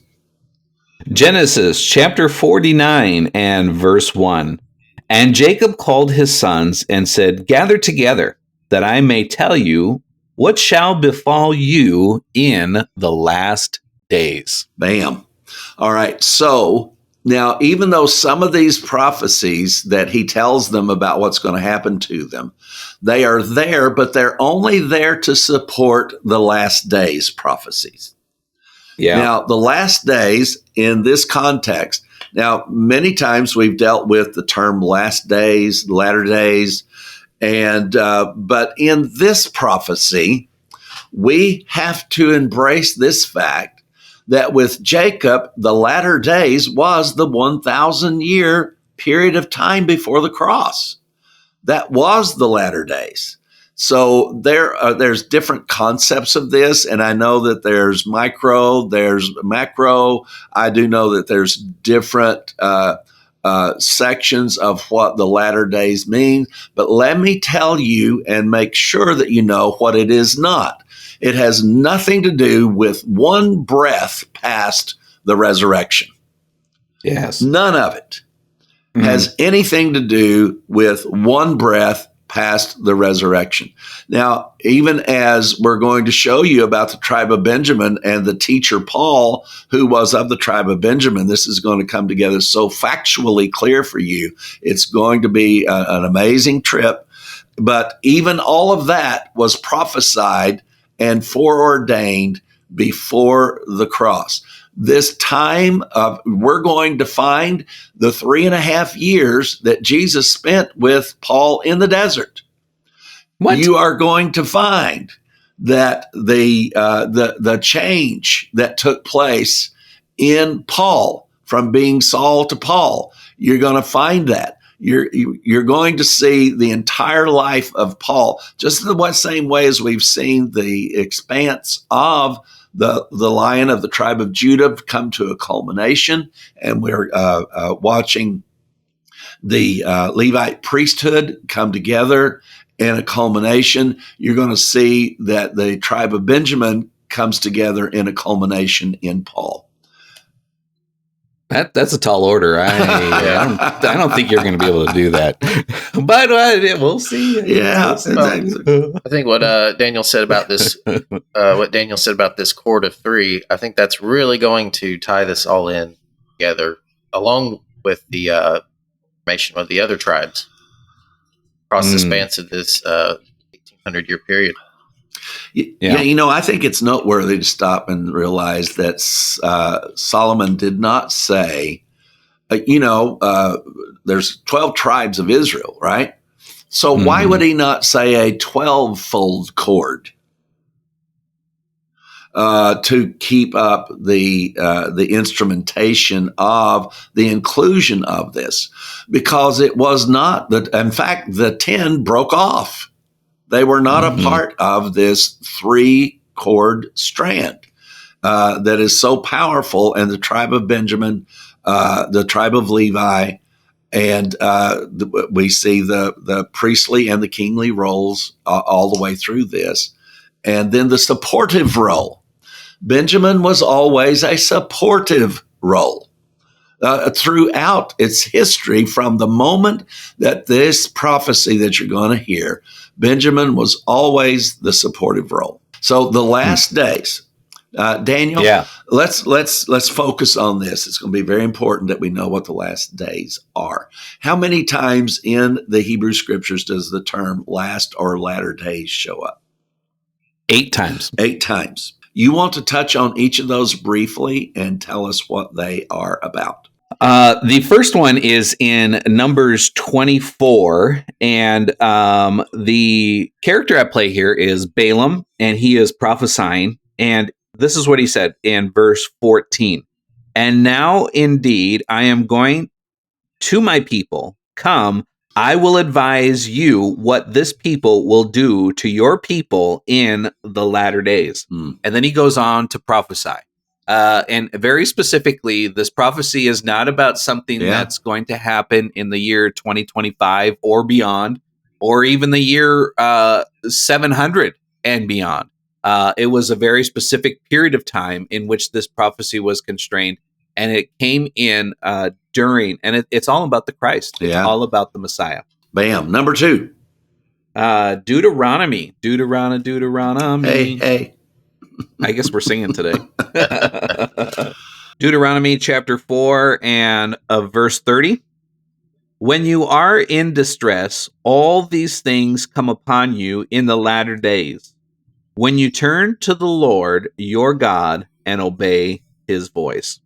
Genesis chapter 49 and verse 1. And Jacob called his sons and said, gather together, that I may tell you what shall befall you in the last days. Bam. All right. So now, even though some of these prophecies that he tells them about what's going to happen to them, they are there, but they're only there to support the last days prophecies. Yeah. Now, the last days in this context, now, many times we've dealt with the term last days, latter days, and but in this prophecy, we have to embrace this fact that with Jacob, the latter days was the 1,000 year period of time before the cross. That was the latter days. So there's different concepts of this, and I know that there's micro, there's macro. I do know that there's different sections of what the latter days mean. But let me tell you and make sure that you know what it is not. It has nothing to do with one breath past the resurrection. Yes. None of it has anything to do with one breath past the resurrection. Now, even as we're going to show you about the tribe of Benjamin and the teacher Paul, who was of the tribe of Benjamin, this is going to come together so factually clear for you. It's going to be an amazing trip. But even all of that was prophesied and foreordained before the cross. This time of, we're going to find the 3.5 years that Jesus spent with Paul in the desert. What? You are going to find that the change that took place in Paul from being Saul to Paul, you're going to find that. You're going to see the entire life of Paul, just in the same way as we've seen the expanse of the Lion of the tribe of Judah come to a culmination, and we're watching the Levite priesthood come together in a culmination. You're going to see that the tribe of Benjamin comes together in a culmination in Paul. That's a tall order. I don't think you're going to be able to do that, but we'll see. Yeah, exactly. I think what Daniel said about this, cord of three, I think that's really going to tie this all in together, along with the formation of the other tribes across the span of this 1,800-year period. Yeah, I think it's noteworthy to stop and realize that Solomon did not say, there's 12 tribes of Israel, right? So why would he not say a 12-fold cord to keep up the instrumentation of the inclusion of this? Because it was not that. In fact, the 10 broke off. They were not a part of this 3-cord strand that is so powerful. And the tribe of Benjamin, the tribe of Levi, and we see the priestly and the kingly roles all the way through this. And then the supportive role. Benjamin was always a supportive role throughout its history. From the moment that this prophecy that you're going to hear, Benjamin was always the supportive role. So the last days, Daniel, let's focus on this. It's going to be very important that we know what the last days are. How many times in the Hebrew scriptures does the term last or latter days show up? 8 times. 8 times. You want to touch on each of those briefly and tell us what they are about? The first one is in Numbers 24, and the character at play here is Balaam, and he is prophesying, and this is what he said in verse 14. And now, indeed, I am going to my people. Come, I will advise you what this people will do to your people in the latter days. And then he goes on to prophesy. And very specifically, this prophecy is not about something that's going to happen in the year 2025 or beyond, or even the year 700 and beyond. It was a very specific period of time in which this prophecy was constrained, and it came in during, and it's all about the Christ. It's all about the Messiah. Bam. Number 2. Deuteronomy. Hey. I guess we're singing today. Deuteronomy chapter 4 and verse 30. When you are in distress, all these things come upon you in the latter days, when you turn to the Lord your God and obey his voice.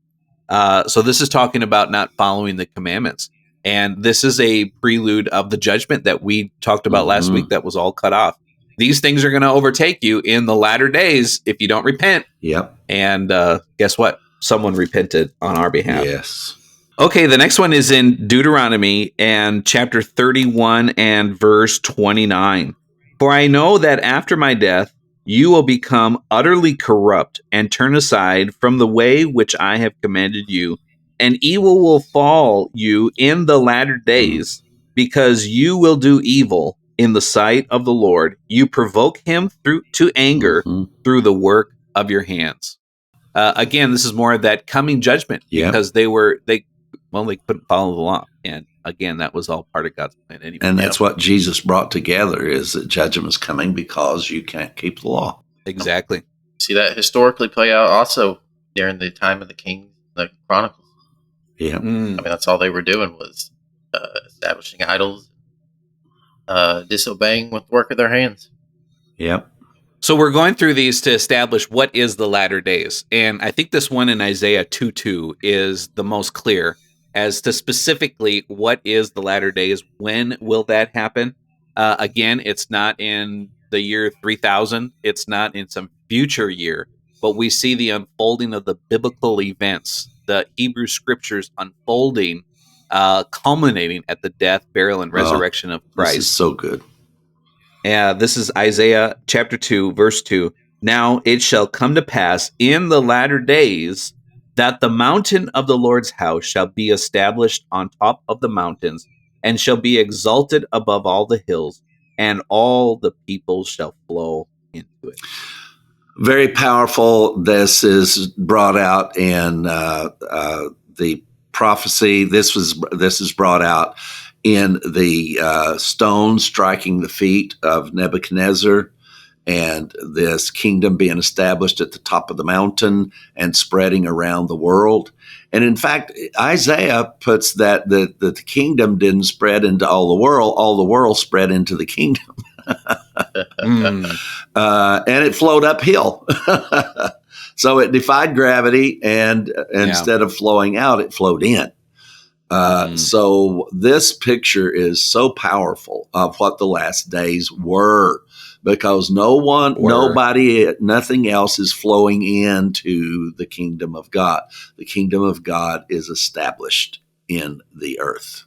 So this is talking about not following the commandments. And this is a prelude of the judgment that we talked about last week that was all cut off. These things are going to overtake you in the latter days if you don't repent. Yep. And guess what? Someone repented on our behalf. Yes. Okay, the next one is in Deuteronomy and chapter 31 and verse 29. For I know that after my death, you will become utterly corrupt and turn aside from the way which I have commanded you, and evil will fall you in the latter days, because you will do evil in the sight of the Lord. You provoke him to anger through the work of your hands. Again, this is more of that coming judgment, because they couldn't follow the law. And again, that was all part of God's plan anyway. And that's what Jesus brought together, is that judgment is coming because you can't keep the law. Exactly. See that historically play out also during the time of the Kings, the Chronicles. Yeah. I mean, that's all they were doing was establishing idols, disobeying with the work of their hands. Yep. So we're going through these to establish what is the latter days. And I think this one in Isaiah 2:2 is the most clear as to specifically what is the latter days. When will that happen? Again, it's not in the year 3000. It's not in some future year. But we see the unfolding of the biblical events, the Hebrew scriptures unfolding, culminating at the death, burial, and resurrection of Christ. This is so good. This is Isaiah chapter 2, verse 2. Now it shall come to pass in the latter days that the mountain of the Lord's house shall be established on top of the mountains, and shall be exalted above all the hills, and all the people shall flow into it. Very powerful. This is brought out in the prophecy. This is brought out in the stone striking the feet of Nebuchadnezzar, and this kingdom being established at the top of the mountain and spreading around the world. And in fact, Isaiah puts that the kingdom didn't spread into all the world spread into the kingdom. And it flowed uphill. So it defied gravity, and instead of flowing out, it flowed in. So this picture is so powerful of what the last days were, because nobody, nothing else is flowing into the kingdom of God. The kingdom of God is established in the earth.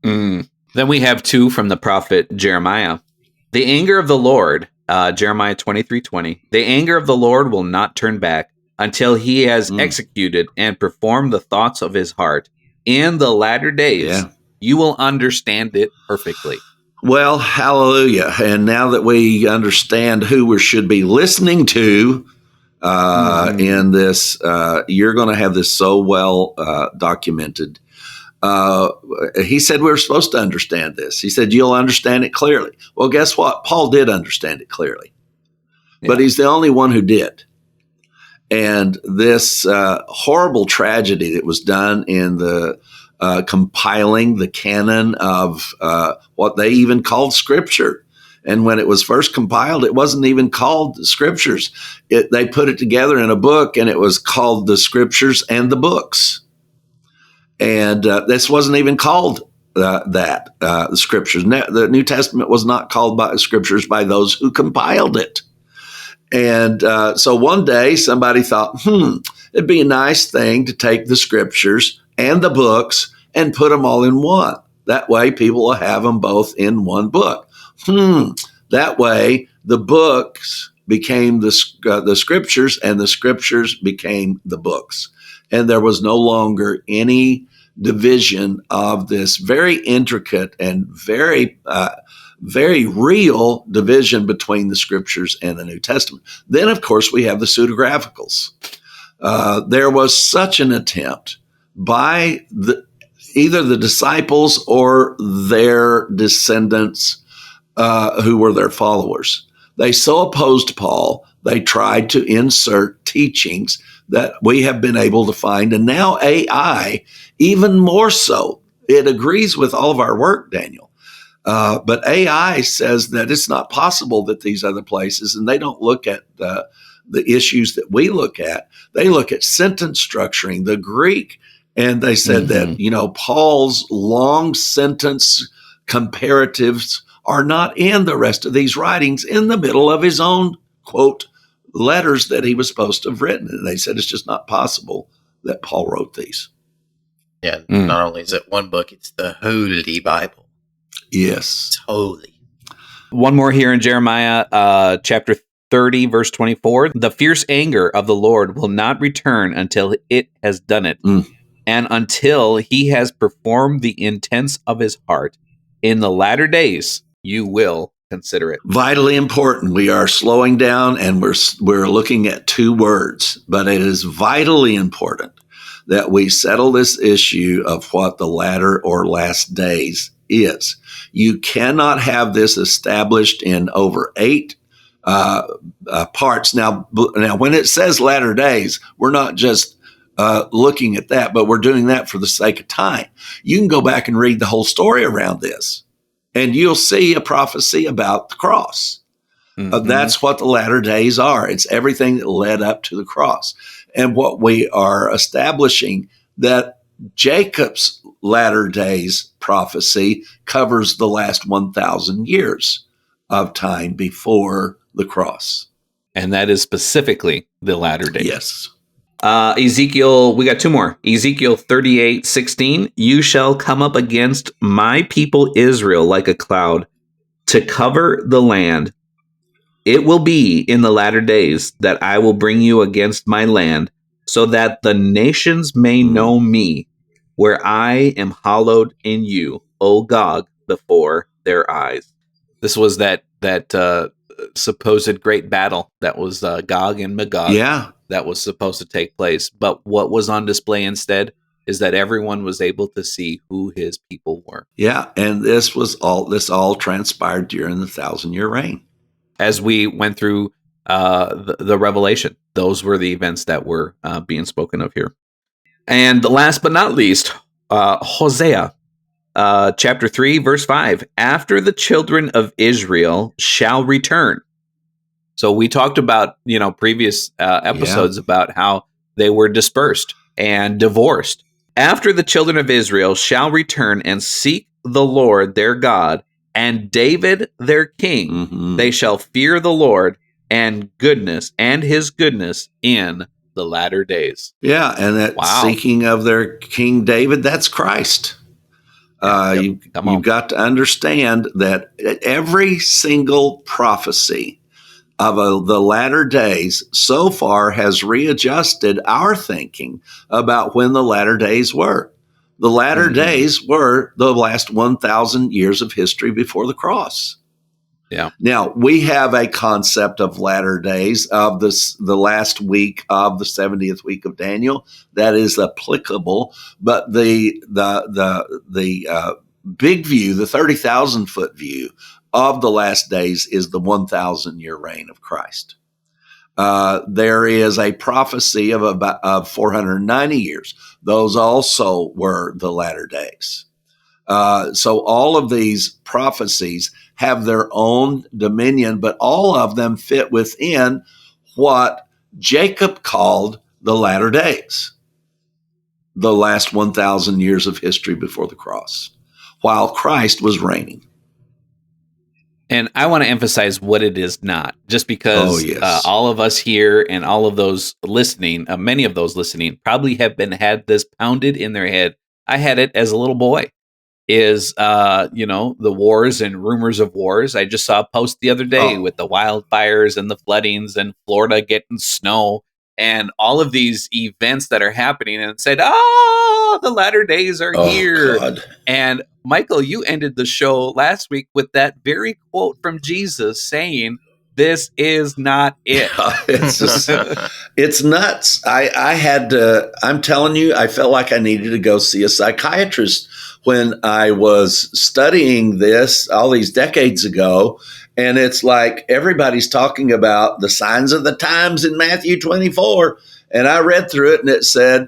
Then we have two from the prophet Jeremiah. The anger of the Lord, Jeremiah 23:20. The anger of the Lord will not turn back until he has executed and performed the thoughts of his heart. In the latter days, you will understand it perfectly. Well, hallelujah. And now that we understand who we should be listening to in this, you're going to have this so well documented. He said we were supposed to understand this. He said, you'll understand it clearly. Well, guess what? Paul did understand it clearly, but he's the only one who did. And this horrible tragedy that was done in the compiling the canon of what they even called Scripture. And when it was first compiled, it wasn't even called the Scriptures. They put it together in a book, and it was called the Scriptures and the Books. And this wasn't even called the Scriptures. The New Testament was not called by Scriptures by those who compiled it. And so one day somebody thought, it'd be a nice thing to take the Scriptures and the books and put them all in one. That way people will have them both in one book. That way the books became the Scriptures, and the Scriptures became the books. And there was no longer any division of this very intricate and very real division between the Scriptures and the New Testament. Then, of course, we have the pseudegraphicals. There was such an attempt by either the disciples or their descendants who were their followers. They so opposed Paul, they tried to insert teachings that we have been able to find. And now AI, even more so, it agrees with all of our work, Daniel. But AI says that it's not possible that these other places, and they don't look at the issues that we look at. They look at sentence structuring, the Greek, and they said that, Paul's long sentence comparatives are not in the rest of these writings in the middle of his own, quote, letters that he was supposed to have written. And they said it's just not possible that Paul wrote these. Yeah, not only is it one book, it's the Holy Bible. Yes. It's holy. One more here in Jeremiah chapter 30, verse 24. The fierce anger of the Lord will not return until it has done it, and until he has performed the intents of his heart. In the latter days, you will consider it. Vitally important. We are slowing down, and we're looking at two words, but it is vitally important that we settle this issue of what the latter or last days is. You cannot have this established in over 8 parts. Now, when it says latter days, we're not just looking at that, but we're doing that for the sake of time. You can go back and read the whole story around this, and you'll see a prophecy about the cross. That's what the latter days are. It's everything that led up to the cross. And what we are establishing, that Jacob's latter days prophecy covers the last 1,000 years of time before the cross. And that is specifically the latter days. Yes. Ezekiel, we got 2 more. Ezekiel 38:16. You shall come up against my people Israel like a cloud to cover the land. It will be in the latter days that I will bring you against my land, so that the nations may know me, where I am hallowed in you, O Gog, before their eyes. This was that supposed great battle that was Gog and Magog. Yeah. That was supposed to take place. But what was on display instead is that everyone was able to see who his people were. Yeah, and this all transpired during the 1,000-year reign. As we went through the Revelation, those were the events that were being spoken of here. And last but not least, Hosea, chapter 3, verse 5. After the children of Israel shall return. So we talked about, previous episodes about how they were dispersed and divorced. After the children of Israel shall return and seek the Lord their God and David their king, they shall fear the Lord and his goodness in the latter days. Yeah, and that seeking of their King David, that's Christ. You've got to understand that every single prophecy of the latter days so far has readjusted our thinking about when the latter days were. The latter days were the last 1,000 years of history before the cross. Yeah. Now, we have a concept of latter days of the last week of the 70th week of Daniel that is applicable, but the big view, the 30,000 foot view of the last days is the 1,000 year reign of Christ. There is a prophecy of 490 years. Those also were the latter days. So all of these prophecies have their own dominion, but all of them fit within what Jacob called the latter days, the last 1,000 years of history before the cross, while Christ was reigning. And I want to emphasize what it is not, just because all of us here and all of those listening, many of those listening, probably have had this pounded in their head. I had it as a little boy. Is the wars and rumors of wars. I just saw a post the other day with the wildfires and the floodings and Florida getting snow and all of these events that are happening, and said, the latter days are here. God. And Michael, you ended the show last week with that very quote from Jesus saying, "This is not it." It's just, it's nuts. I'm telling you, I felt like I needed to go see a psychiatrist when I was studying this all these decades ago. And it's like everybody's talking about the signs of the times in Matthew 24. And I read through it and it said,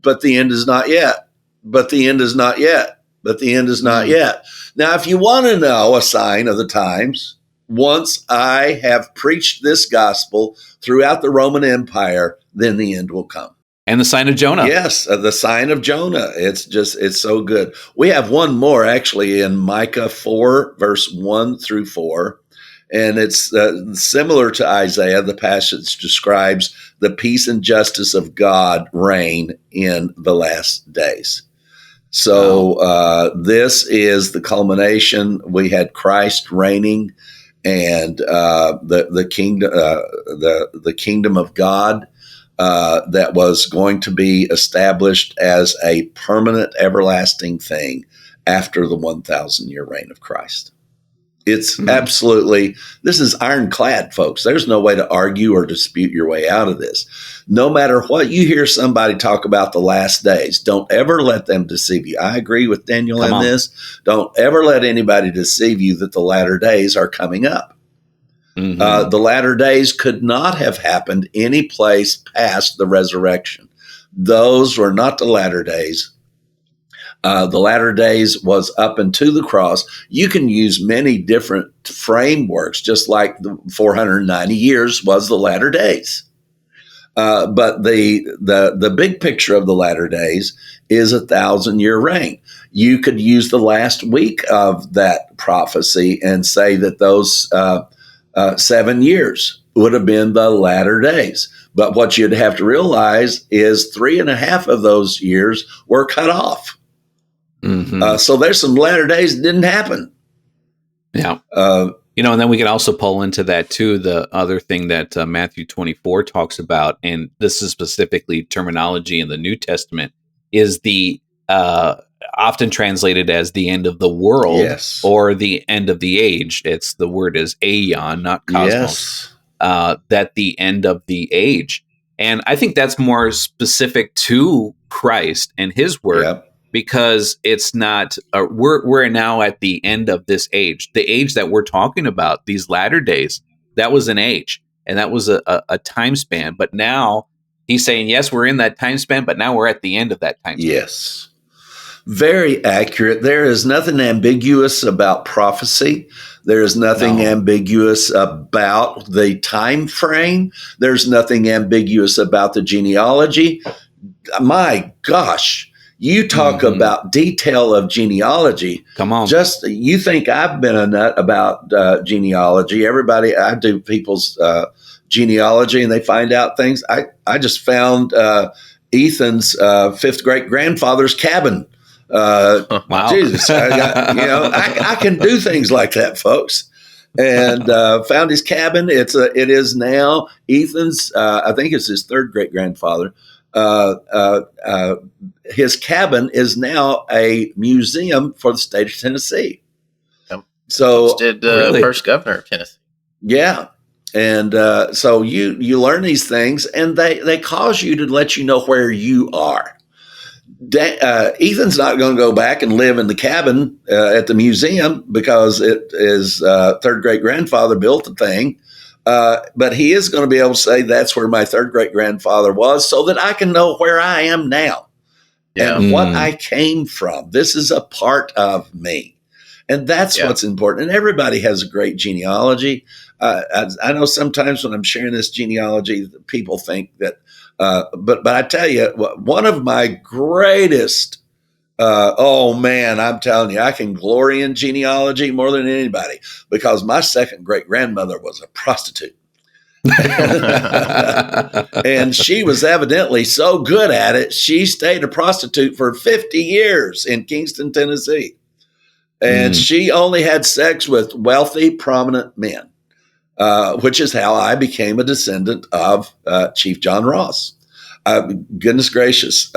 but the end is not yet. But the end is not yet. But the end is not yet. Now, if you want to know a sign of the times, once I have preached this gospel throughout the Roman Empire, then the end will come. And the sign of Jonah. Yes, the sign of Jonah. It's so good. We have one more actually in Micah 4, verse 1 through 4. And it's similar to Isaiah. The passage describes the peace and justice of God reign in the last days. So this is the culmination. We had Christ reigning, and the kingdom of God that was going to be established as a permanent, everlasting thing after the 1,000 year reign of Christ. It's absolutely, this is ironclad, folks. There's no way to argue or dispute your way out of this. No matter what you hear somebody talk about the last days, don't ever let them deceive you. I agree with Daniel in this. Don't ever let anybody deceive you that the latter days are coming up. The latter days could not have happened any place past the resurrection. Those were not the latter days. The latter days was up into the cross. You can use many different frameworks, just like the 490 years was the latter days. But the big picture of the latter days is 1,000 year reign. You could use the last week of that prophecy and say that those 7 years would have been the latter days. But what you'd have to realize is 3.5 of those years were cut off. So there's some latter days that didn't happen. Yeah. And then we can also pull into that too, the other thing that Matthew 24 talks about, and this is specifically terminology in the New Testament, is the often translated as the end of the world or the end of the age. The word is aeon, not cosmos. That the end of the age. And I think that's more specific to Christ and his work. Because it's not, we're now at the end of this age. The age that we're talking about, these latter days, that was an age, and that was a time span. But now He's saying, yes, we're in that time span, but now we're at the end of that time span. Yes. Very accurate. There is nothing ambiguous about prophecy. There is nothing ambiguous about the time frame. There's nothing ambiguous about the genealogy. My gosh, you talk about detail of genealogy. Come on. Just you think I've been a nut about genealogy. Everybody, I do people's genealogy and they find out things. I just found Ethan's fifth great grandfather's cabin. Wow. Jesus, I can do things like that, folks. And found his cabin. It is now Ethan's. I think it's his third great grandfather. His cabin is now a museum for the state of Tennessee. So did really? First governor of Tennessee. Yeah. And so you learn these things, and they cause you to let you know where you are. Ethan's not going to go back and live in the cabin at the museum because it is third great grandfather built the thing. But he is going to be able to say that's where my third great grandfather was, so that I can know where I am now and what I came from. This is a part of me. And that's what's important. And everybody has a great genealogy. I know sometimes when I'm sharing this genealogy, people think that, but I tell you, one of my greatest, I'm telling you, I can glory in genealogy more than anybody because my second great grandmother was a prostitute. And she was evidently so good at it, she stayed a prostitute for 50 years in Kingston, Tennessee. And she only had sex with wealthy, prominent men, which is how I became a descendant of Chief John Ross. Goodness gracious.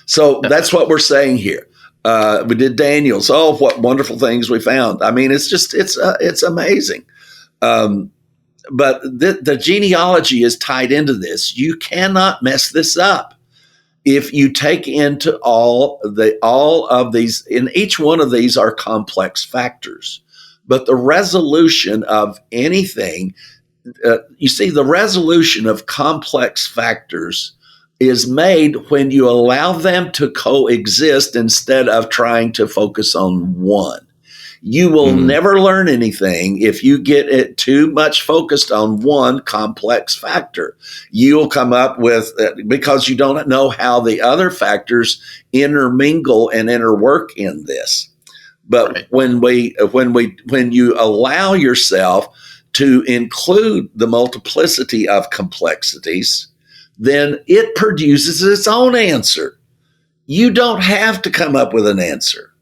So that's what we're saying here. We did Daniel's. Oh, what wonderful things we found. I mean, it's amazing. But the genealogy is tied into this. You cannot mess this up. If you take into all of these, and each one of these are complex factors, but the resolution of anything, you see, the resolution of complex factors is made when you allow them to coexist instead of trying to focus on one. You will never learn anything if you get it too much focused on one complex factor. You'll come up with, because you don't know how the other factors intermingle and interwork in this. But when you allow yourself to include the multiplicity of complexities, then it produces its own answer. You don't have to come up with an answer.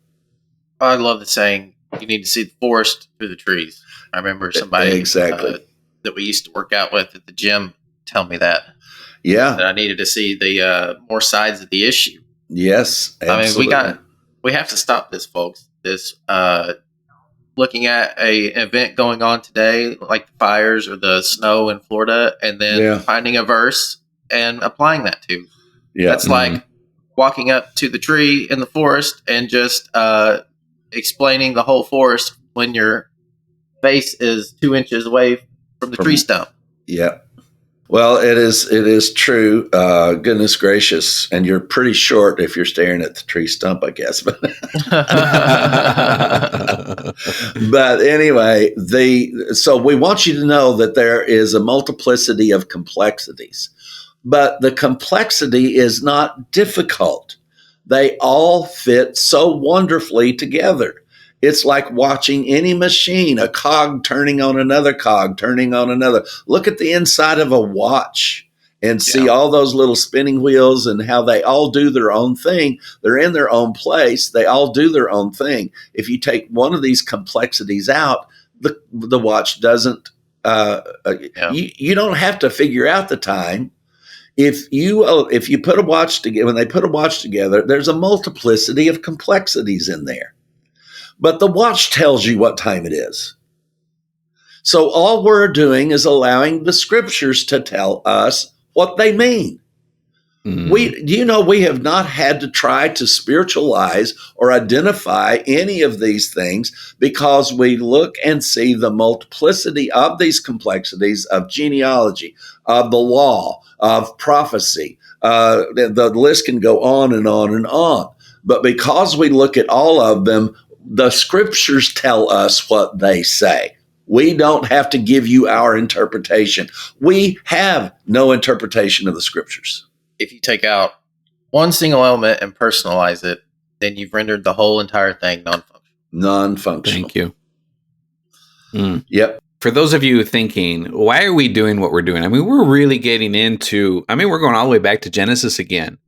I love the saying, you need to see the forest through the trees. I remember somebody that we used to work out with at the gym tell me that. Yeah. That I needed to see the more sides of the issue. Yes, absolutely. I mean, we have to stop this, folks. This looking at an event going on today, like the fires or the snow in Florida, and then finding a verse and applying that to. Yeah. That's like walking up to the tree in the forest and just explaining the whole forest when your face is 2 inches away from the tree stump. Yeah. Well, it is true. Goodness gracious. And you're pretty short if you're staring at the tree stump, I guess. But anyway, so we want you to know that there is a multiplicity of complexities, but the complexity is not difficult. They all fit so wonderfully together. It's like watching any machine, a cog turning on another cog, turning on another. Look at the inside of a watch and see all those little spinning wheels and how they all do their own thing. They're in their own place. They all do their own thing. If you take one of these complexities out, the watch doesn't, you don't have to figure out the time. If you put a watch together, when they put a watch together, there's a multiplicity of complexities in there. But the watch tells you what time it is. So all we're doing is allowing the scriptures to tell us what they mean. We have not had to try to spiritualize or identify any of these things because we look and see the multiplicity of these complexities of genealogy, of the law, of prophecy. The list can go on and on and on. But because we look at all of them, the scriptures tell us what they say. We don't have to give you our interpretation. We have no interpretation of the scriptures. If you take out one single element and personalize it, then you've rendered the whole entire thing non-functional. Thank you. Yep. For those of you thinking, why are we doing what we're doing? I mean, we're really getting into, we're going all the way back to Genesis again.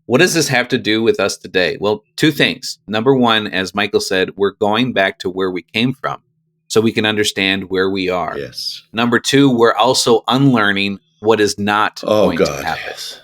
What does this have to do with us today? Well, two things. Number one, as Michael said, we're going back to where we came from so we can understand where we are. Yes. Number two, we're also unlearning what is not going to happen. Yes.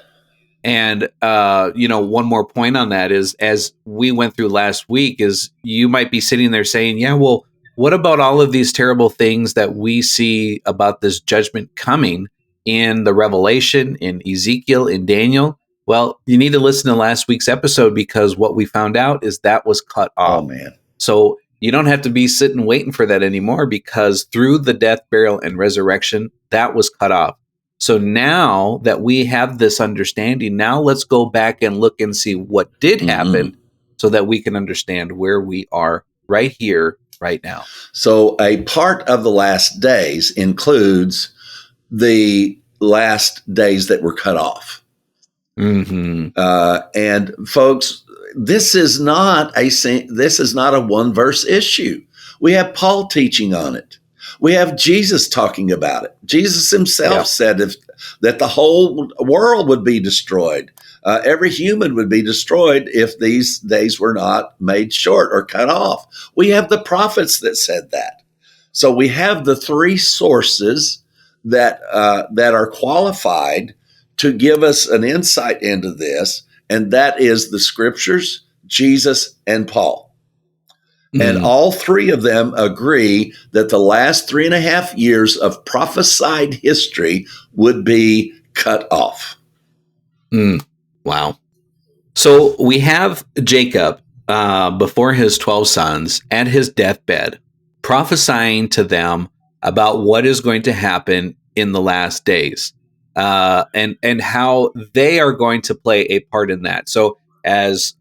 And, one more point on that is, as we went through last week, is you might be sitting there saying, yeah, well, what about all of these terrible things that we see about this judgment coming in the Revelation, in Ezekiel, in Daniel? Well, you need to listen to last week's episode because what we found out is that was cut off. Oh, man. So you don't have to be sitting waiting for that anymore because through the death, burial, and resurrection, that was cut off. So now that we have this understanding, now let's go back and look and see what did happen so that we can understand where we are right here, right now. So a part of the last days includes the last days that were cut off. And folks, this is not a one verse issue. We have Paul teaching on it. We have Jesus talking about it. Jesus himself said that the whole world would be destroyed. Every human would be destroyed if these days were not made short or cut off. We have the prophets that said that. So we have the three sources that are qualified to give us an insight into this, and that is the scriptures, Jesus, and Paul. And all three of them agree that the last 3.5 years of prophesied history would be cut off. Wow. So we have Jacob before his 12 sons at his deathbed, prophesying to them about what is going to happen in the last days. And how they are going to play a part in that. So as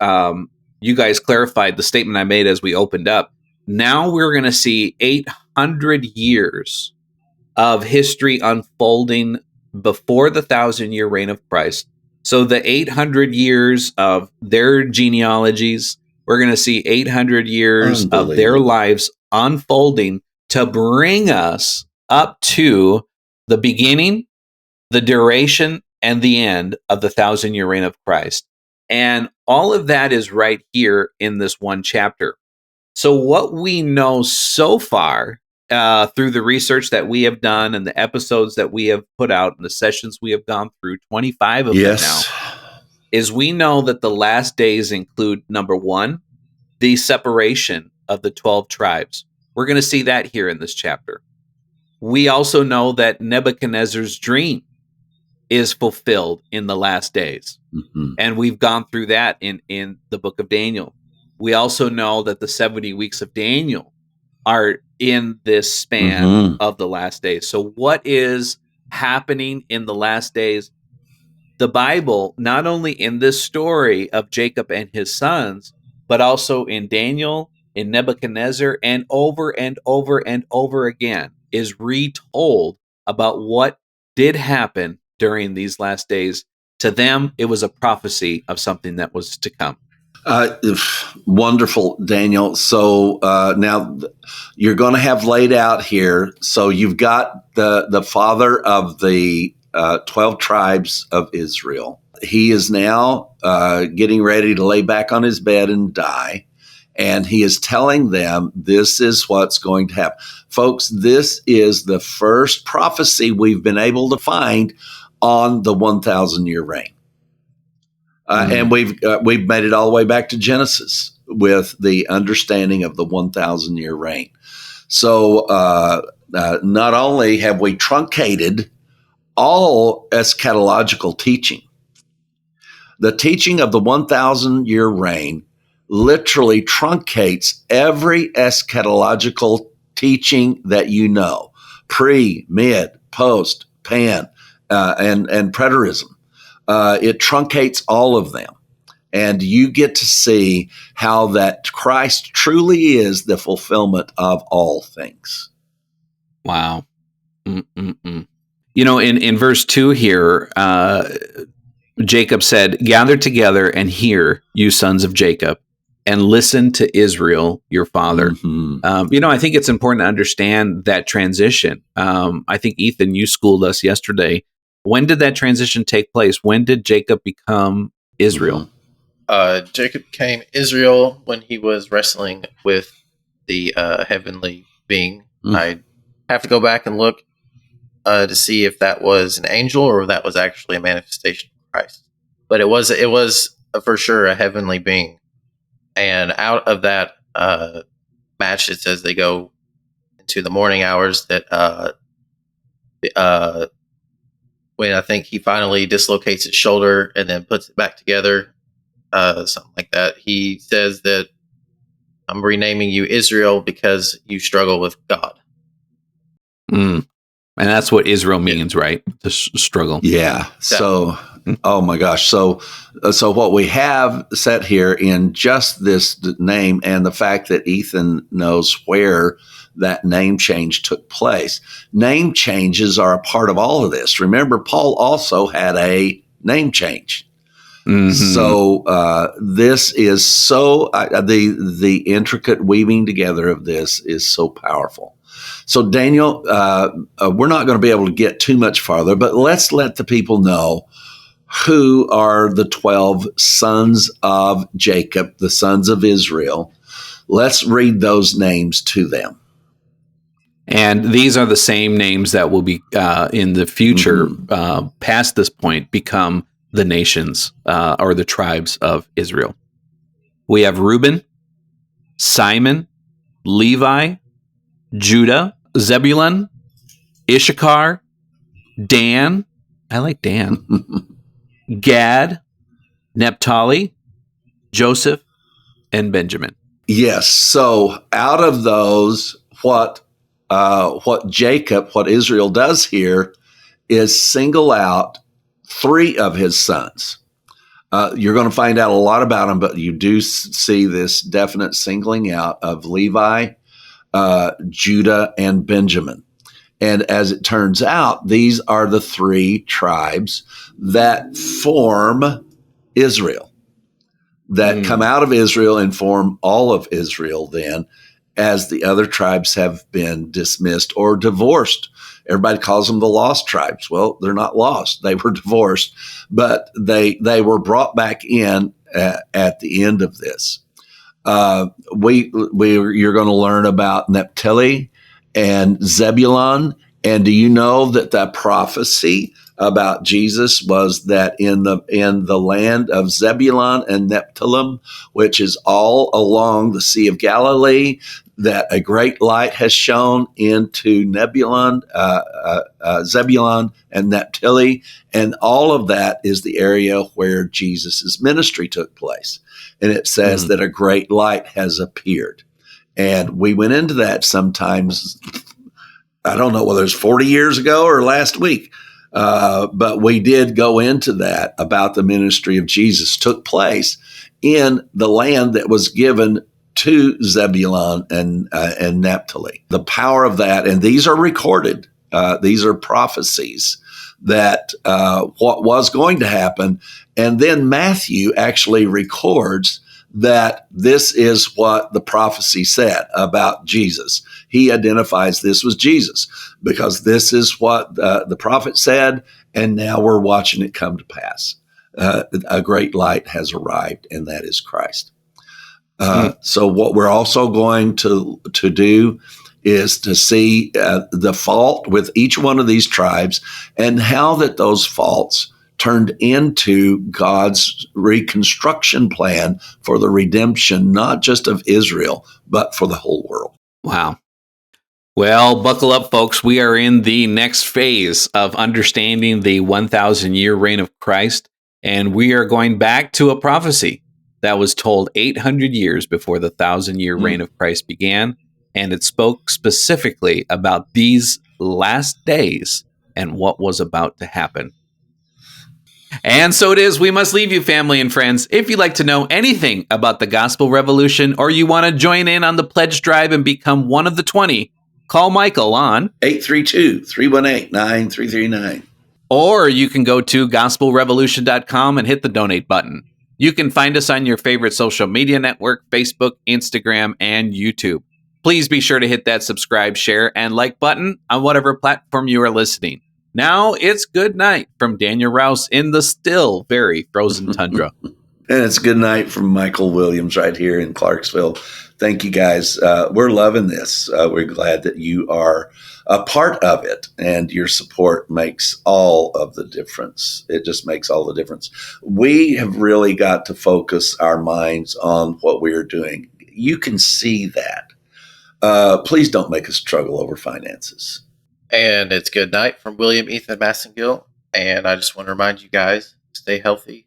you guys clarified the statement I made as we opened up, now we're going to see 800 years of history unfolding before the 1,000-year reign of Christ. So the 800 years of their genealogies, we're going to see 800 years of their lives unfolding to bring us up to the beginning, the duration, and the end of the 1,000-year reign of Christ. And all of that is right here in this one chapter. So what we know so far through the research that we have done and the episodes that we have put out and the sessions we have gone through, 25 of them now, is we know that the last days include, number one, the separation of the 12 tribes. We're going to see that here in this chapter. We also know that Nebuchadnezzar's dream is fulfilled in the last days. And we've gone through that in the book of Daniel. We also know that the 70 weeks of Daniel are in this span of the last days. So what is happening in the last days? The Bible, not only in this story of Jacob and his sons, but also in Daniel, in Nebuchadnezzar, and over and over again, is retold about what did happen during these last days. To them, it was a prophecy of something that was to come. Wonderful, Daniel. So now you're going to have laid out here. So you've got the father of the 12 tribes of Israel. He is now getting ready to lay back on his bed and die. And he is telling them this is what's going to happen. Folks, this is the first prophecy we've been able to find on the 1,000-year reign. And we've made it all the way back to Genesis with the understanding of the 1,000-year reign. So not only have we truncated all eschatological teaching, The teaching of the 1,000-year reign literally truncates every eschatological teaching that you know, pre, mid, post, pan, and preterism. It truncates all of them. And you get to see how that Christ truly is the fulfillment of all things. Wow. Mm-mm-mm. In verse 2 here, Jacob said, "Gather together and hear, you sons of Jacob, and listen to Israel, your father." Mm-hmm. I think it's important to understand that transition. I think, Ethan, you schooled us yesterday. When did that transition take place? When did Jacob become Israel? Mm-hmm. Jacob became Israel when he was wrestling with the heavenly being. I have to go back and look to see if that was an angel or if that was actually a manifestation of Christ. But it was for sure a heavenly being. And out of that match, it says they go into the morning hours. That when I think he finally dislocates his shoulder and then puts it back together, something like that. He says that I'm renaming you Israel because you struggle with God. And that's what Israel means, right? To struggle. Yeah. So, oh my gosh. So what we have set here in just this name and the fact that Ethan knows where that name change took place. Name changes are a part of all of this. Remember, Paul also had a name change. Mm-hmm. So this is so the intricate weaving together of this is so powerful. So Daniel, we're not going to be able to get too much farther, but let's let the people know who are the 12 sons of Jacob, the sons of Israel. Let's read those names to them. And these are the same names that will be in the future, past this point, become the nations or the tribes of Israel. We have Reuben, Simon, Levi, Judah, Zebulun, Issachar, Dan. I like Dan. Gad, Naphtali, Joseph, and Benjamin. Yes. So out of those, what Israel does here is single out 3 of his sons. You're going to find out a lot about them, but you do see this definite singling out of Levi, Judah, and Benjamin. And as it turns out, these are the 3 tribes that form Israel, that come out of Israel and form all of Israel then, as the other tribes have been dismissed or divorced. Everybody calls them the lost tribes. Well, they're not lost. They were divorced, but they were brought back in at the end of this. You're going to learn about Naphtali and Zebulun. And do you know that prophecy about Jesus was that in the land of Zebulun and Naphtali, which is all along the Sea of Galilee, that a great light has shone into Zebulun and Naphtali, and all of that is the area where Jesus' ministry took place. And it says that a great light has appeared. And we went into that sometimes, I don't know whether it's 40 years ago or last week, but we did go into that about the ministry of Jesus took place in the land that was given to Zebulun and Naphtali. The power of that, and these are recorded. These are prophecies that what was going to happen. And then Matthew actually records that this is what the prophecy said about Jesus. He identifies this was Jesus because this is what the prophet said, and now we're watching it come to pass. A great light has arrived, and that is Christ. So what we're also going to do is to see the fault with each one of these tribes and how that those faults turned into God's reconstruction plan for the redemption, not just of Israel, but for the whole world. Wow. Well, buckle up, folks. We are in the next phase of understanding the 1,000-year reign of Christ. And we are going back to a prophecy that was told 800 years before the 1,000-year reign of Christ began. And it spoke specifically about these last days and what was about to happen. And so it is, we must leave you, family and friends. If you'd like to know anything about the gospel revolution, or you want to join in on the pledge drive and become one of the 20, call Michael on 832-318-9339. Or you can go to gospelrevolution.com and hit the donate button. You can find us on your favorite social media network, Facebook, Instagram, and YouTube. Please be sure to hit that subscribe, share, and like button on whatever platform you are listening. Now it's good night from Daniel Rouse in the still very frozen tundra. And it's good night from Michael Williams right here in Clarksville. Thank you, guys. We're loving this. We're glad that you are a part of it, and your support makes all of the difference. It just makes all the difference. We have really got to focus our minds on what we are doing. You can see that. Please don't make us struggle over finances. And it's good night from William Ethan Massengill. And I just want to remind you guys, stay healthy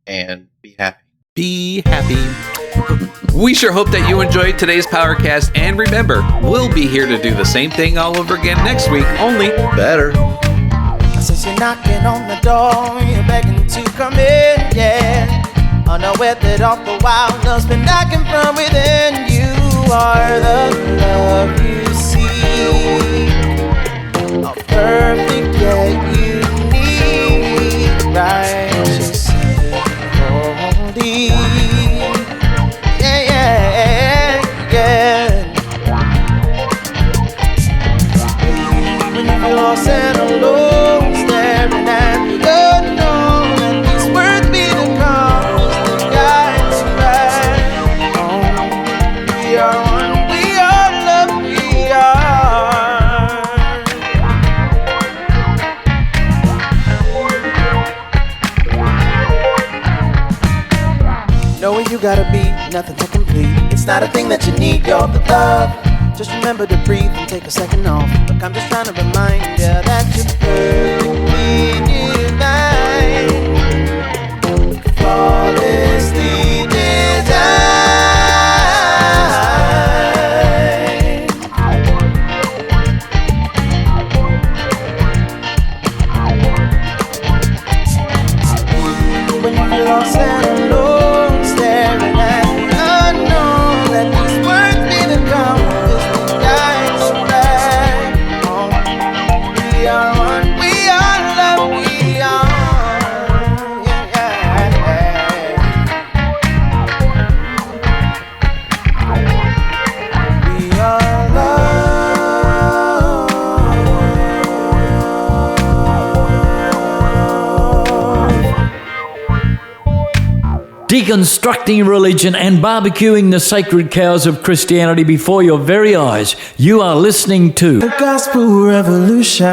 and be happy. Be happy. We sure hope that you enjoyed today's Powercast. And remember, we'll be here to do the same thing all over again next week, only Better. Since you're knocking on the door, you're begging to come in, yeah. Unaware that all the while love's been knocking from within. You are the love you seek, a perfect yet unique, righteous, holy. Yeah, yeah, yeah. When you feel lost and alone, staring at the unknown, and these words be the cause that guides you right home. We are one, we are love, we are. Know where you gotta be, nothing to complete. It's not a thing that you need, you're the love. Just remember to breathe and take a second off. Look, I'm just trying to remind you that you're perfectly divine, flawlessly designed. When you feel lost and alone, staring at the unknown, let these words be the compass that guides you back home. We are one, we are love, we are. Yeah, yeah. We are love. Deconstructing religion and barbecuing the sacred cows of Christianity before your very eyes. You are listening to The Gospel Revolution.